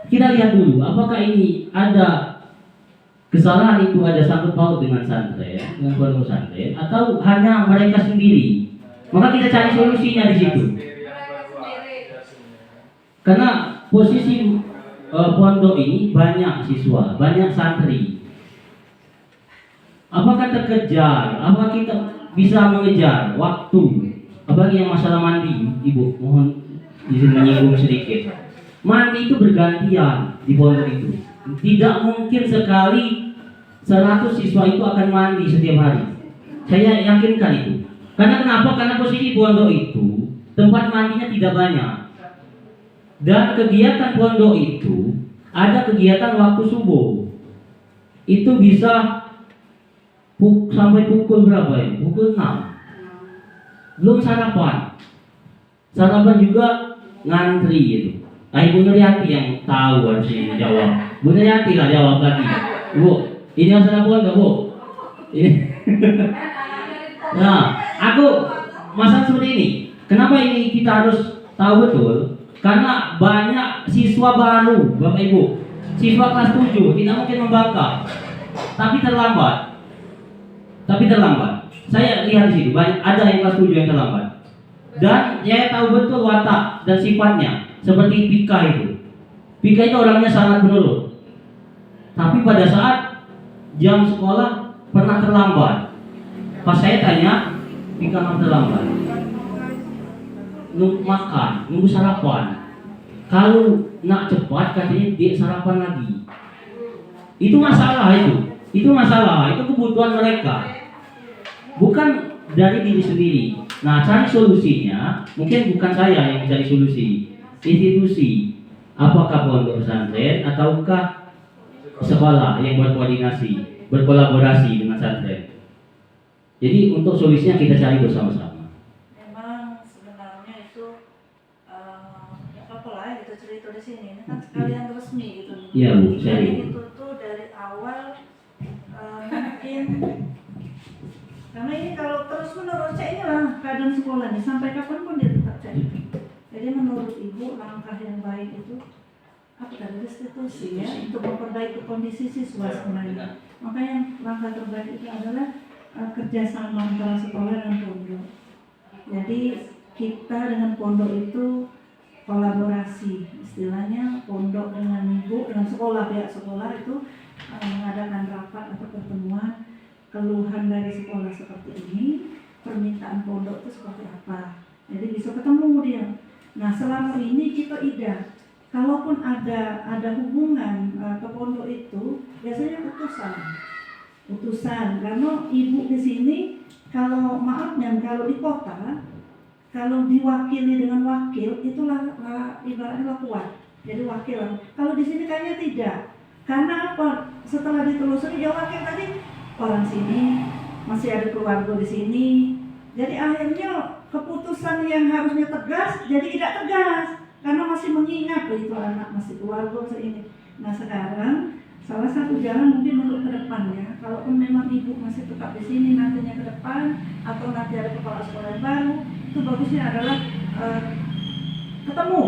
Kita lihat dulu, apakah ini ada kesalahan itu ada sangkut paut dengan santren, dengan pondok santren, atau hanya mereka sendiri? Maka kita cari solusinya di situ. Karena posisi pondok ini banyak siswa, banyak santri. Apakah terkejar? Apakah kita bisa mengejar waktu? Apalagi yang masalah mandi, Ibu, mohon izin menyinggung sedikit. Mandi itu bergantian di pondok itu. Tidak mungkin sekali 100 siswa itu akan mandi setiap hari. Saya yakinkan itu. Karena kenapa? Karena posisi pondok itu tempat mandinya tidak banyak. Dan kegiatan pondok itu ada kegiatan waktu subuh. Itu bisa sampai pukul berapa ya? Pukul 6. Belum sarapan. Sarapan juga ngantri itu. Nah, Ibu Nuryati yang tahu harusnya jawab. Bu Nuryati lah jawab tadi. Bu, ini masalah pondok, Bu. Ini. Nah, aku masalah seperti ini. Kenapa ini kita harus tahu betul? Karena banyak siswa baru, Bapak Ibu. Siswa kelas 7 tidak mungkin membangkang. Tapi terlambat. Saya lihat di situ banyak ada yang kelas 7 yang terlambat. Dan saya tahu betul watak dan sifatnya. Seperti Pika itu. Pika itu orangnya sangat menurut. Tapi pada saat jam sekolah pernah terlambat. Pas saya tanya, Pika kenapa terlambat? Nunggu sarapan. Kalau nak cepat katanya dia sarapan lagi. Itu masalah itu. Itu kebutuhan mereka. Bukan dari diri sendiri. Nah, cari solusinya mungkin bukan saya yang cari solusi. Institusi, apakah pondok pesantren ataukah sekolah yang berkoordinasi, berkolaborasi dengan pesantren. Jadi untuk solusinya kita cari bersama-sama. Memang sebenarnya itu apalah itu cerita di sini. Ini kan sekalian resmi gitu. Iya, Bu, saya. Jadi itu tuh dari awal mungkin karena ini kalau terus menurut saya inilah keadaan sekolah nih sampai kapanpun dia tetap jadi. Jadi menurut Ibu langkah yang baik itu apa tadi, restitusi ya, untuk memperbaiki kondisi siswa sebenarnya. Makanya langkah terbaik itu adalah kerjasama antara sekolah dan pondok. Jadi kita dengan pondok itu kolaborasi, istilahnya pondok dengan ibu, dengan sekolah, pihak sekolah itu mengadakan rapat atau pertemuan, keluhan dari sekolah seperti ini, permintaan pondok itu seperti apa. Jadi bisa ketemu dia. Nah selama ini kita kalaupun ada hubungan ke pondok itu biasanya utusan karena ibu di sini kalau maafnya kalau di kota kalau diwakili dengan wakil itulah ibaratnya kuat jadi wakil. Kalau di sini kayaknya tidak, karena apa, setelah ditelusuri ya wakil tadi orang sini masih ada keluarga di sini, jadi akhirnya keputusan yang harusnya tegas jadi tidak tegas karena masih mengingat itu anak masih keluarga ini. Nah sekarang salah satu jalan mungkin untuk ke depannya, kalaupun memang ibu masih tetap di sini nantinya ke depan atau nanti ada kepala sekolah yang baru, itu bagusnya adalah ketemu,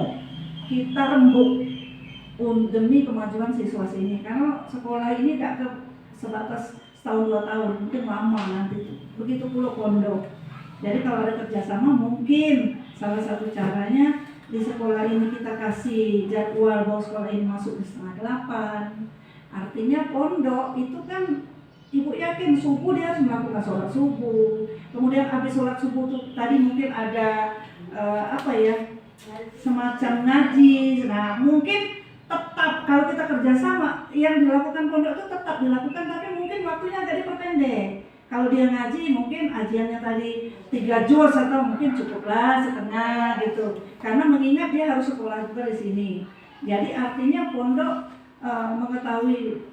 kita rembuk demi kemajuan siswa sini. Karena sekolah ini tidak sebatas setahun 2 tahun, mungkin lama nanti. Begitu pula pondok. Jadi kalau ada kerjasama mungkin salah satu caranya di sekolah ini kita kasih jadwal bahwa sekolah ini masuk di 7:30. Artinya pondok itu kan ibu yakin subuh dia harus melakukan sholat subuh. Kemudian habis sholat subuh tuh tadi mungkin ada semacam ngaji. Nah mungkin tetap kalau kita kerjasama yang dilakukan pondok itu tetap dilakukan, tapi mungkin waktunya agak diperpendek. Kalau dia ngaji mungkin ajiannya tadi 3 juz atau mungkin cukuplah setengah gitu. Karena mengingat dia harus sekolah juga di sini. Jadi artinya pondok mengetahui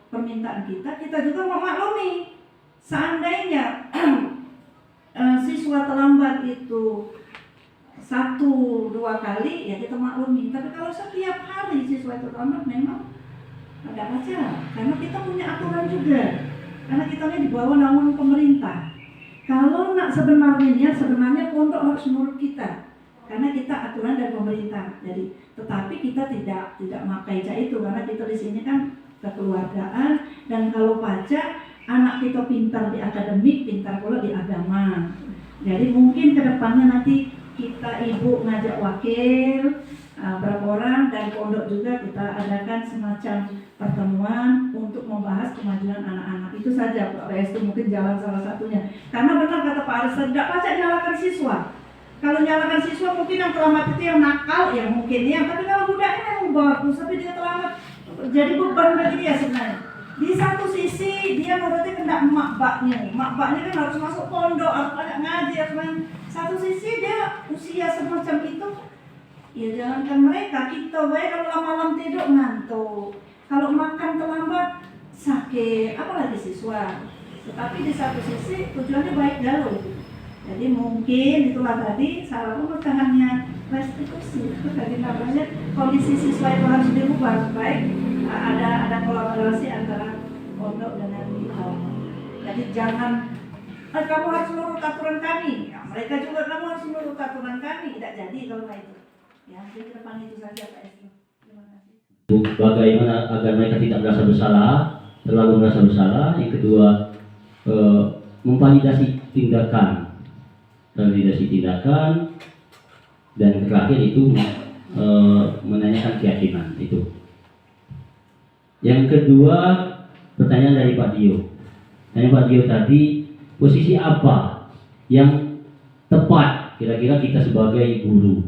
permintaan kita juga memaklumi. Seandainya siswa terlambat itu 1-2 kali ya kita maklumi. Tapi kalau setiap hari siswa itu terlambat memang agak kacau. Karena kita punya aturan juga. Karena kita ini di bawah naungan pemerintah. Kalau sebenarnya pondok harus menurut kita, karena kita aturan dari pemerintah. Jadi, tetapi kita tidak memakai itu karena kita di sini kan kekeluargaan, dan kalau pajak anak kita pintar di akademik, pintar pula di agama. Jadi mungkin kedepannya nanti kita ibu ngajak wakil berapa orang dari pondok juga kita adakan semacam pertemuan untuk membahas kemajuan anak-anak. Itu saja Pak Restu mungkin jalan salah satunya. Karena benar kata Pak Aris, tidak pacak nyalakan siswa. Kalau nyalakan siswa mungkin yang terlambat itu yang nakal, ya mungkin ya. Tapi kalau budaknya memang bagus, tapi dia terlambat jadi beban bagi dia sebenarnya. Di satu sisi dia berarti kena mak baknya kan harus masuk pondok, harus banyak ngaji, harus main. Satu sisi dia usia semacam itu, ya jalankan mereka. Kita baik kalau malam tidur ngantuk, kalau makan terlambat sakit, apalagi siswa. Tetapi di satu sisi tujuannya baik galau. Jadi mungkin itulah tadi salah pemecahannya restitusi. Tadi namanya kondisi siswa itu harus dirubah supaya ada kolaborasi antara pondok dengan sekolah. Jadi jangan kamu harus menurut aturan kami. Ya, mereka juga kamu harus menurut aturan kami. Tidak jadi kalau itu. Ya, jadi depan itu saja Pak Esno. Terima kasih. Bagaimana agar mereka tidak merasa bersalah, terlalu merasa bersalah. Yang kedua, memvalidasi tindakan, dan terakhir itu menanyakan keyakinan itu. Yang kedua, pertanyaan dari Pak Dio. Tanya Pak Dio tadi, posisi apa yang tepat kira-kira kita sebagai guru?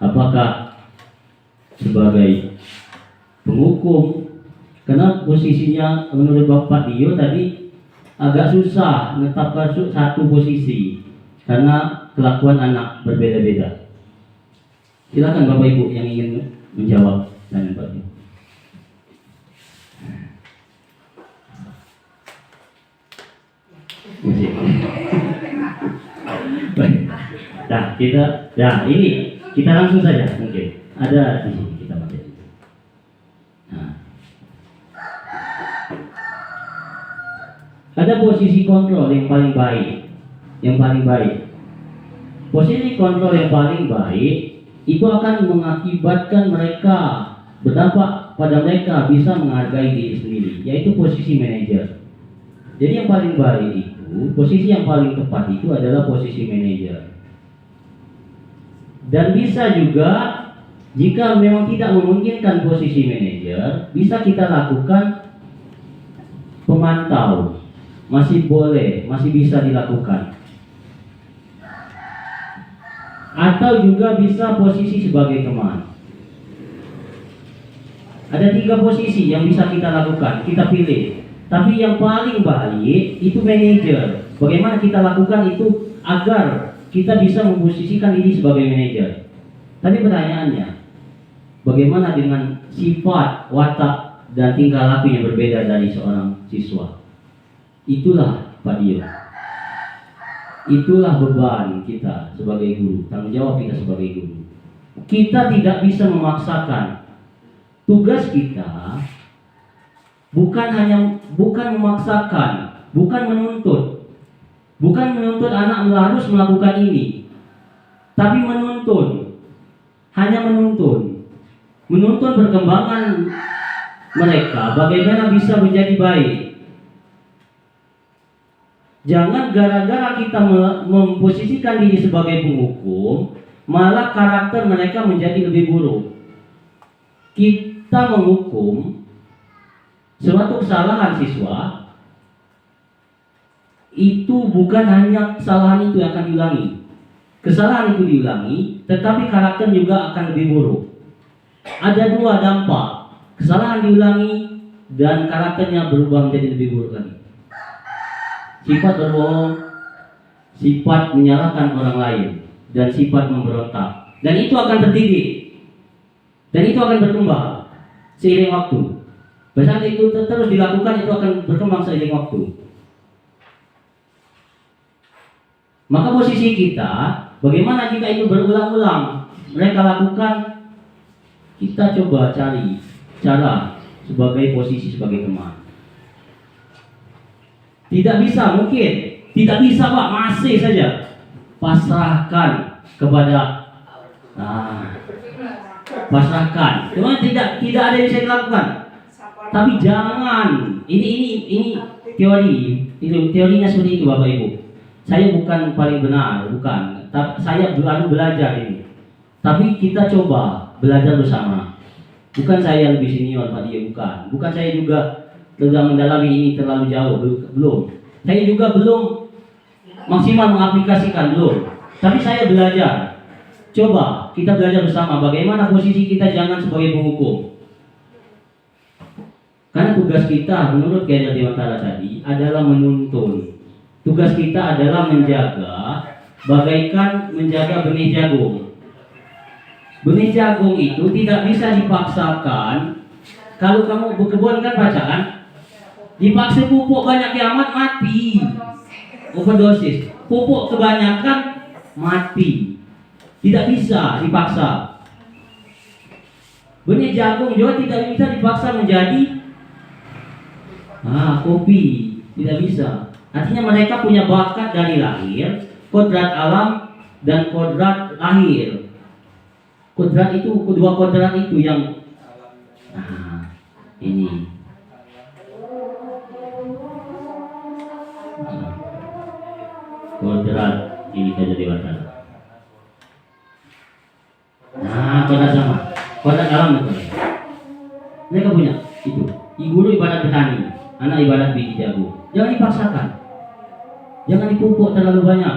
Apakah sebagai penghukum? Karena posisinya menurut Bapak Dio tadi agak susah menetapkan satu posisi karena kelakuan anak berbeda-beda. Silakan Bapak Ibu yang ingin menjawab tanya Pak Dio. Nah, ini kita langsung saja mungkin ada di sini kita pakai. Nah. Ada posisi kontrol yang paling baik. Posisi kontrol yang paling baik itu akan mengakibatkan mereka berdampak pada mereka bisa menghargai diri sendiri, yaitu posisi manajer. Jadi yang paling baik itu, posisi yang paling tepat itu adalah posisi manajer. Dan bisa juga jika memang tidak memungkinkan posisi manajer, bisa kita lakukan pemantau. Masih boleh, masih bisa dilakukan. Atau juga bisa posisi sebagai teman. Ada 3 posisi yang bisa kita lakukan, kita pilih. Tapi yang paling baik itu manajer. Bagaimana kita lakukan itu agar kita bisa memposisikan diri sebagai manajer. Tapi pertanyaannya, bagaimana dengan sifat, watak, dan tingkah laku yang berbeda dari seorang siswa? Itulah Pak Dio. Itulah beban kita sebagai guru, tanggung jawab kita sebagai guru. Kita tidak bisa memaksakan. Tugas kita bukan memaksakan, bukan menuntut anak harus melakukan ini, tapi menuntun, hanya menuntun perkembangan mereka bagaimana bisa menjadi baik. Jangan gara-gara kita memposisikan diri sebagai penghukum, malah karakter mereka menjadi lebih buruk. Kita menghukum suatu kesalahan siswa, itu bukan hanya kesalahan itu yang akan diulangi. Kesalahan itu diulangi, tetapi karakter juga akan lebih buruk. Ada 2 dampak. Kesalahan diulangi dan karakternya berubah menjadi lebih buruk lagi. Sifat berbohong, sifat menyalahkan orang lain, dan sifat memberontak. Dan itu akan terdidik. Dan itu akan berkembang seiring waktu. Saat itu terus dilakukan, itu akan berkembang seiring waktu. Maka posisi kita, bagaimana jika itu berulang-ulang mereka lakukan, kita coba cari cara sebagai posisi sebagai teman. Tidak bisa, mungkin tidak bisa Pak, masih saja pasrahkan kepada pasrahkan. Cuma tidak ada yang bisa dilakukan. Tapi jangan, ini teorinya seperti itu Bapak Ibu. Saya bukan paling benar, bukan. Saya baru belajar ini. Tapi kita coba belajar bersama. Bukan saya lebih senior Pak Dio, bukan. Bukan saya juga sudah mendalami ini terlalu jauh, belum. Saya juga belum maksimal mengaplikasikan, belum. Tapi saya belajar. Coba kita belajar bersama bagaimana posisi kita, jangan sebagai penghukum. Karena tugas kita menurut Kiai Dewantara tadi adalah menuntun. Tugas kita adalah menjaga, bagaikan menjaga benih jagung. Benih jagung itu tidak bisa dipaksakan. Kalau kamu berkebun kan baca kan, dipaksa pupuk banyak kiamat mati, overdosis. Pupuk kebanyakan mati. Tidak bisa dipaksa. Benih jagung juga tidak bisa dipaksa menjadi kopi. Tidak bisa. Artinya mereka punya bakat dari lahir, kodrat alam dan kodrat lahir. Kodrat itu, kedua kodrat itu yang ini. Kodrat ini saja dewasa. Kodrat sama. Kodrat alam itu. Mereka punya itu. Guru ibarat petani, anak ibarat biji jagung. Jangan dipaksakan. Jangan dipupuk terlalu banyak.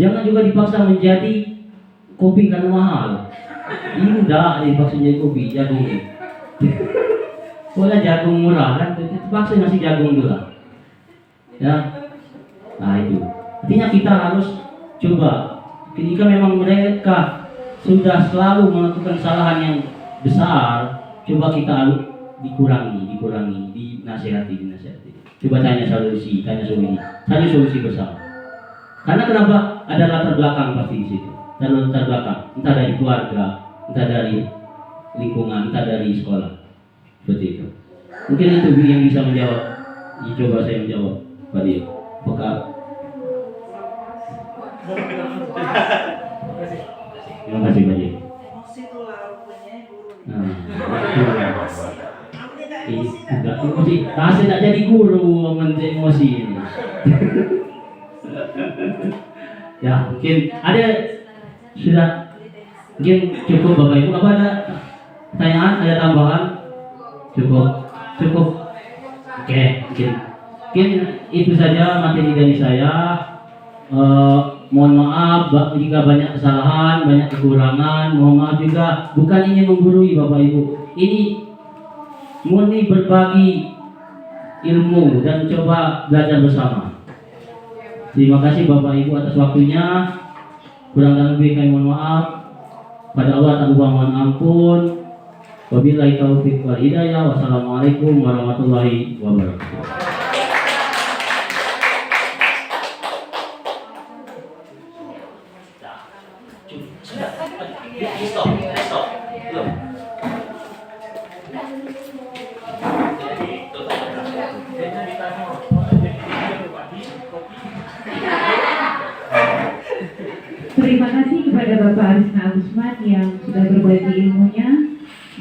Jangan juga dipaksa menjadi kopi karena mahal. Ini enggak dipaksa menjadi kopi, jagung ini. Boleh jagung murah kan, dipaksa masih jagung dulu lah. Ya. Nah itu. Artinya kita harus coba. Ketika memang mereka sudah selalu melakukan kesalahan yang besar, coba kita dikurangi, dinasihati. Coba tanya solusi bersama. Karena kenapa? Ada latar belakang pasti di situ. Dan latar belakang, entah dari keluarga, entah dari lingkungan, entah dari sekolah. Seperti itu. Mungkin itu yang bisa menjawab. Coba saya menjawab, Pak Dio. Apakah? Terima kasih Pak Dio. Emosi tuh lah rupanya guru. Nah. Tidak emosi. Saya tidak jadi guru menteri emosi ini. Ya, mungkin ada sudah mungkin cukup Bapak Ibu. Apa ada pertanyaan? Ada tambahan? Cukup. Oke, mungkin itu saja materi dari saya. Mohon maaf jika banyak kesalahan, banyak kekurangan. Mohon maaf juga bukan ingin menggurui Bapak Ibu. Ini murni berbagi ilmu dan coba belajar bersama. Terima kasih Bapak Ibu atas waktunya. Kurang dan lebih kami mohon maaf. Pada Allah tak lupa mohon ampun. Wabillahi taufiq wal hidayah. Wassalamualaikum warahmatullahi wabarakatuh. Stop. Belum. Terima kasih kepada Bapak Arisna Agusman yang sudah berbagi ilmunya,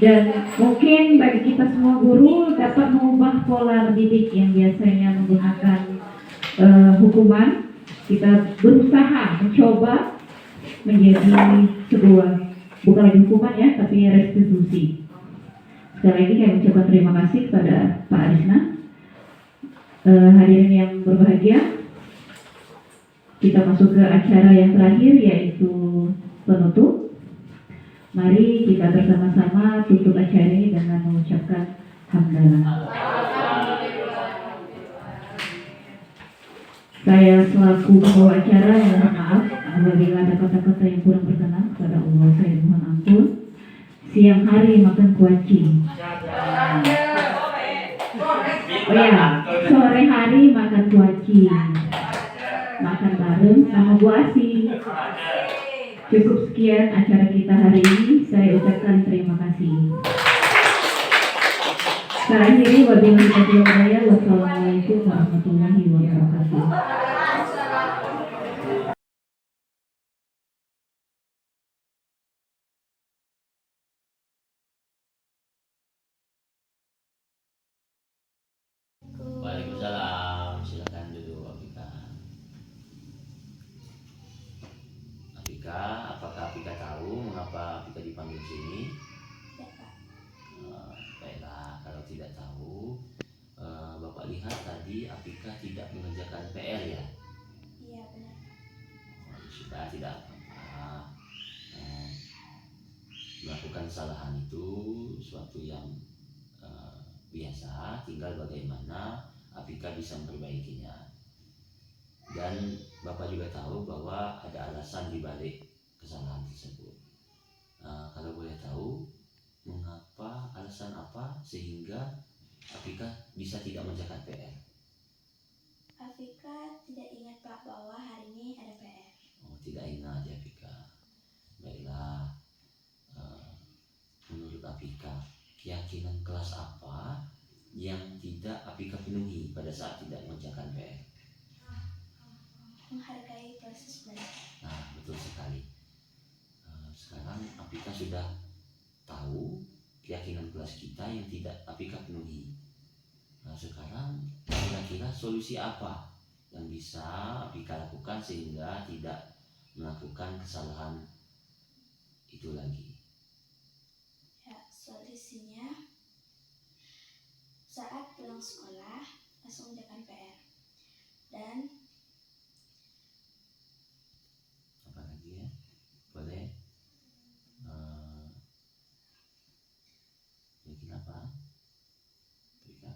dan mungkin bagi kita semua guru dapat mengubah pola mendidik yang biasanya menggunakan hukuman. Kita berusaha mencoba menjadi sebuah, bukan lagi hukuman ya, tapi restitusi. Sekali lagi saya mengucapkan terima kasih kepada Pak Arisna. Hadirin yang berbahagia, kita masuk ke acara yang terakhir, yaitu penutup. Mari kita bersama-sama tutup acara ini dengan mengucapkan hamdalah. Saya selaku pembawa acara mohon maaf apabila ada kata-kata yang kurang berkenan kepada Allah, saya mohon ampun. Siang hari makan kuaci. Oh ya, sore hari makan kuaci. Makan bareng sama Bu Asi. Cukup sekian acara kita hari ini. Saya ucapkan terima kasih. Saya akhiri wabillahi taufiq wal hidayah. Wassalamualaikum warahmatullahi wabarakatuh. Waalaikumsalam. Silakan duduk Apika. Apika, apakah Apika tahu mengapa Apika dipanggil sini? Baiklah, kalau tidak tahu, Bapak lihat tadi Apika tidak mengerjakan PR ya? Iya benar. Sudah, tidak apa-apa. Melakukan kesalahan itu suatu yang biasa, tinggal bagaimana Apika bisa memperbaikinya. Dan Bapak juga tahu bahwa ada alasan di balik kesalahan tersebut. Kalau boleh tahu, mengapa, alasan apa sehingga Apika bisa tidak mengerjakan PR? Afika tidak ingat Pak bahwa hari ini ada PR. Oh, tidak ingat ya Apika. Baiklah, menurut Apika, keyakinan kelas apa yang tidak Apika penuhi pada saat tidak mengerjakan PR? Menghargai proses belajar. Nah, betul sekali. Sekarang Apika sudah tahu keyakinan kelas kita yang tidak Apika penuhi. Nah, sekarang kira-kira solusi apa yang bisa Apika lakukan sehingga tidak melakukan kesalahan itu lagi? Ya, solusinya saat pulang sekolah langsung mengerjakan PR. Dan Apa lagi ya? Boleh? Yakin apa? Apika?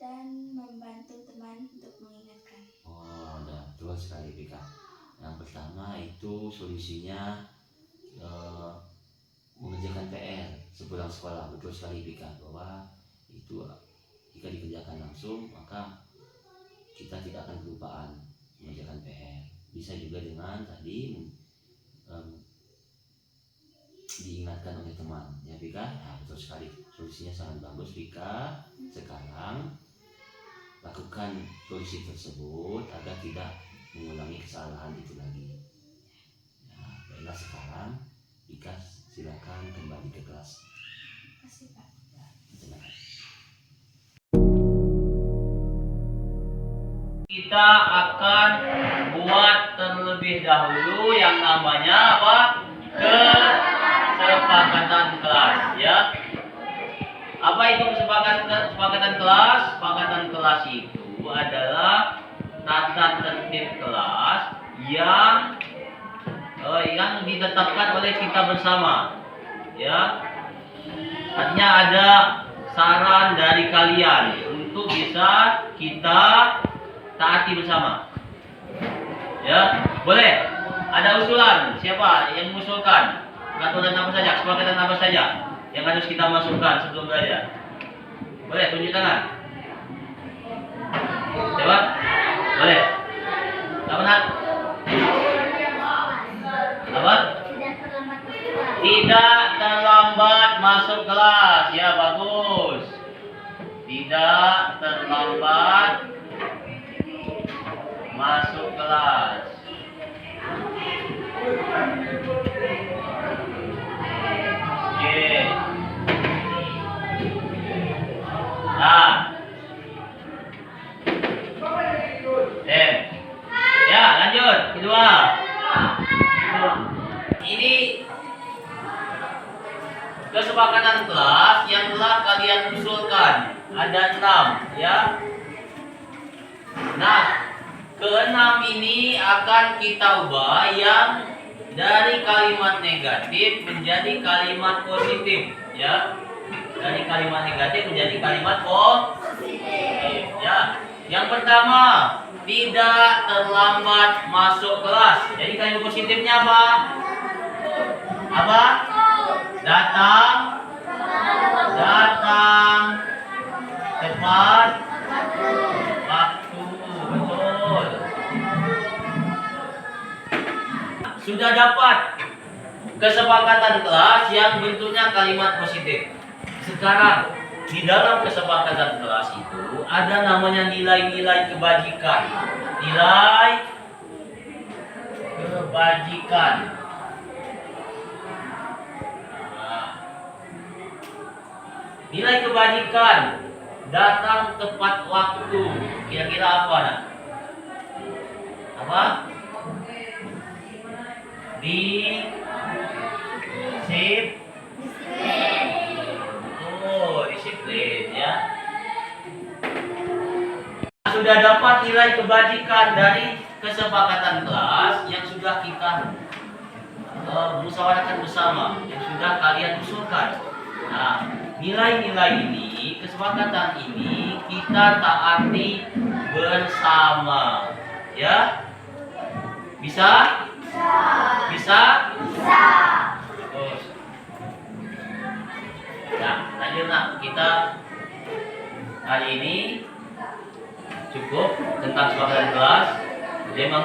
dan membantu teman untuk mengingatkan. Oh, ya, betul sekali Apika. Yang pertama itu solusinya mengerjakan PR sepulang sekolah. Betul sekali Apika, bahwa itu jika dikerjakan langsung maka kita tidak akan kelupaan mengerjakan PR. Bisa juga dengan tadi diingatkan oleh teman ya Apika. Nah, betul sekali, solusinya sangat bagus Apika. Sekarang lakukan solusi tersebut agar tidak mengulangi kesalahan itu lagi. Nah, baiklah, sekarang Apika silakan kembali ke kelas. Terima kasih Pak. Silakan. kita akan buat terlebih dahulu yang namanya apa? Kesepakatan kelas, ya. Apa itu kesepakatan kelas? Kesepakatan kelas itu adalah tata tertib kelas yang ditetapkan oleh kita bersama, ya. Artinya ada saran dari kalian untuk bisa kita taati bersama, ya. Boleh? Ada usulan? Siapa yang mengusulkan peraturan apa saja, kesepakatan apa saja yang harus kita masukkan sebelum belajar? Boleh tunjuk tangan. Coba. Boleh. Apa nak? Apa? Tidak terlambat masuk kelas. Ya, bagus. Tidak terlambat masuk kelas. Oke. Nah. Ya, lanjut. Kedua. Ini kesepakatan kelas yang telah kalian usulkan. Ada 6, ya. Nah, keenam ini akan kita ubah yang dari kalimat negatif menjadi kalimat positif, ya. Dari kalimat negatif menjadi kalimat positif, ya. Yang pertama, tidak terlambat masuk kelas. Jadi kalimat positifnya apa? Apa? Datang tepat waktu. Betul. Sudah dapat kesepakatan kelas yang bentuknya kalimat positif. Sekarang di dalam kesepakatan kelas itu ada namanya nilai-nilai kebajikan. Nilai kebajikan. Nah, nilai kebajikan datang tepat waktu. Kira-kira apa nak? Apa? Disiplin, ya. Sudah dapat nilai kebajikan dari kesepakatan kelas yang sudah kita musyawarahkan bersama, yang sudah kalian usulkan. Nah, nilai-nilai ini, kesepakatan ini kita taati bersama, ya. Bisa? Bisa? Terus. Nah, lanjut nak. Kita hari ini cukup tentang kesepakatan kelas. Memang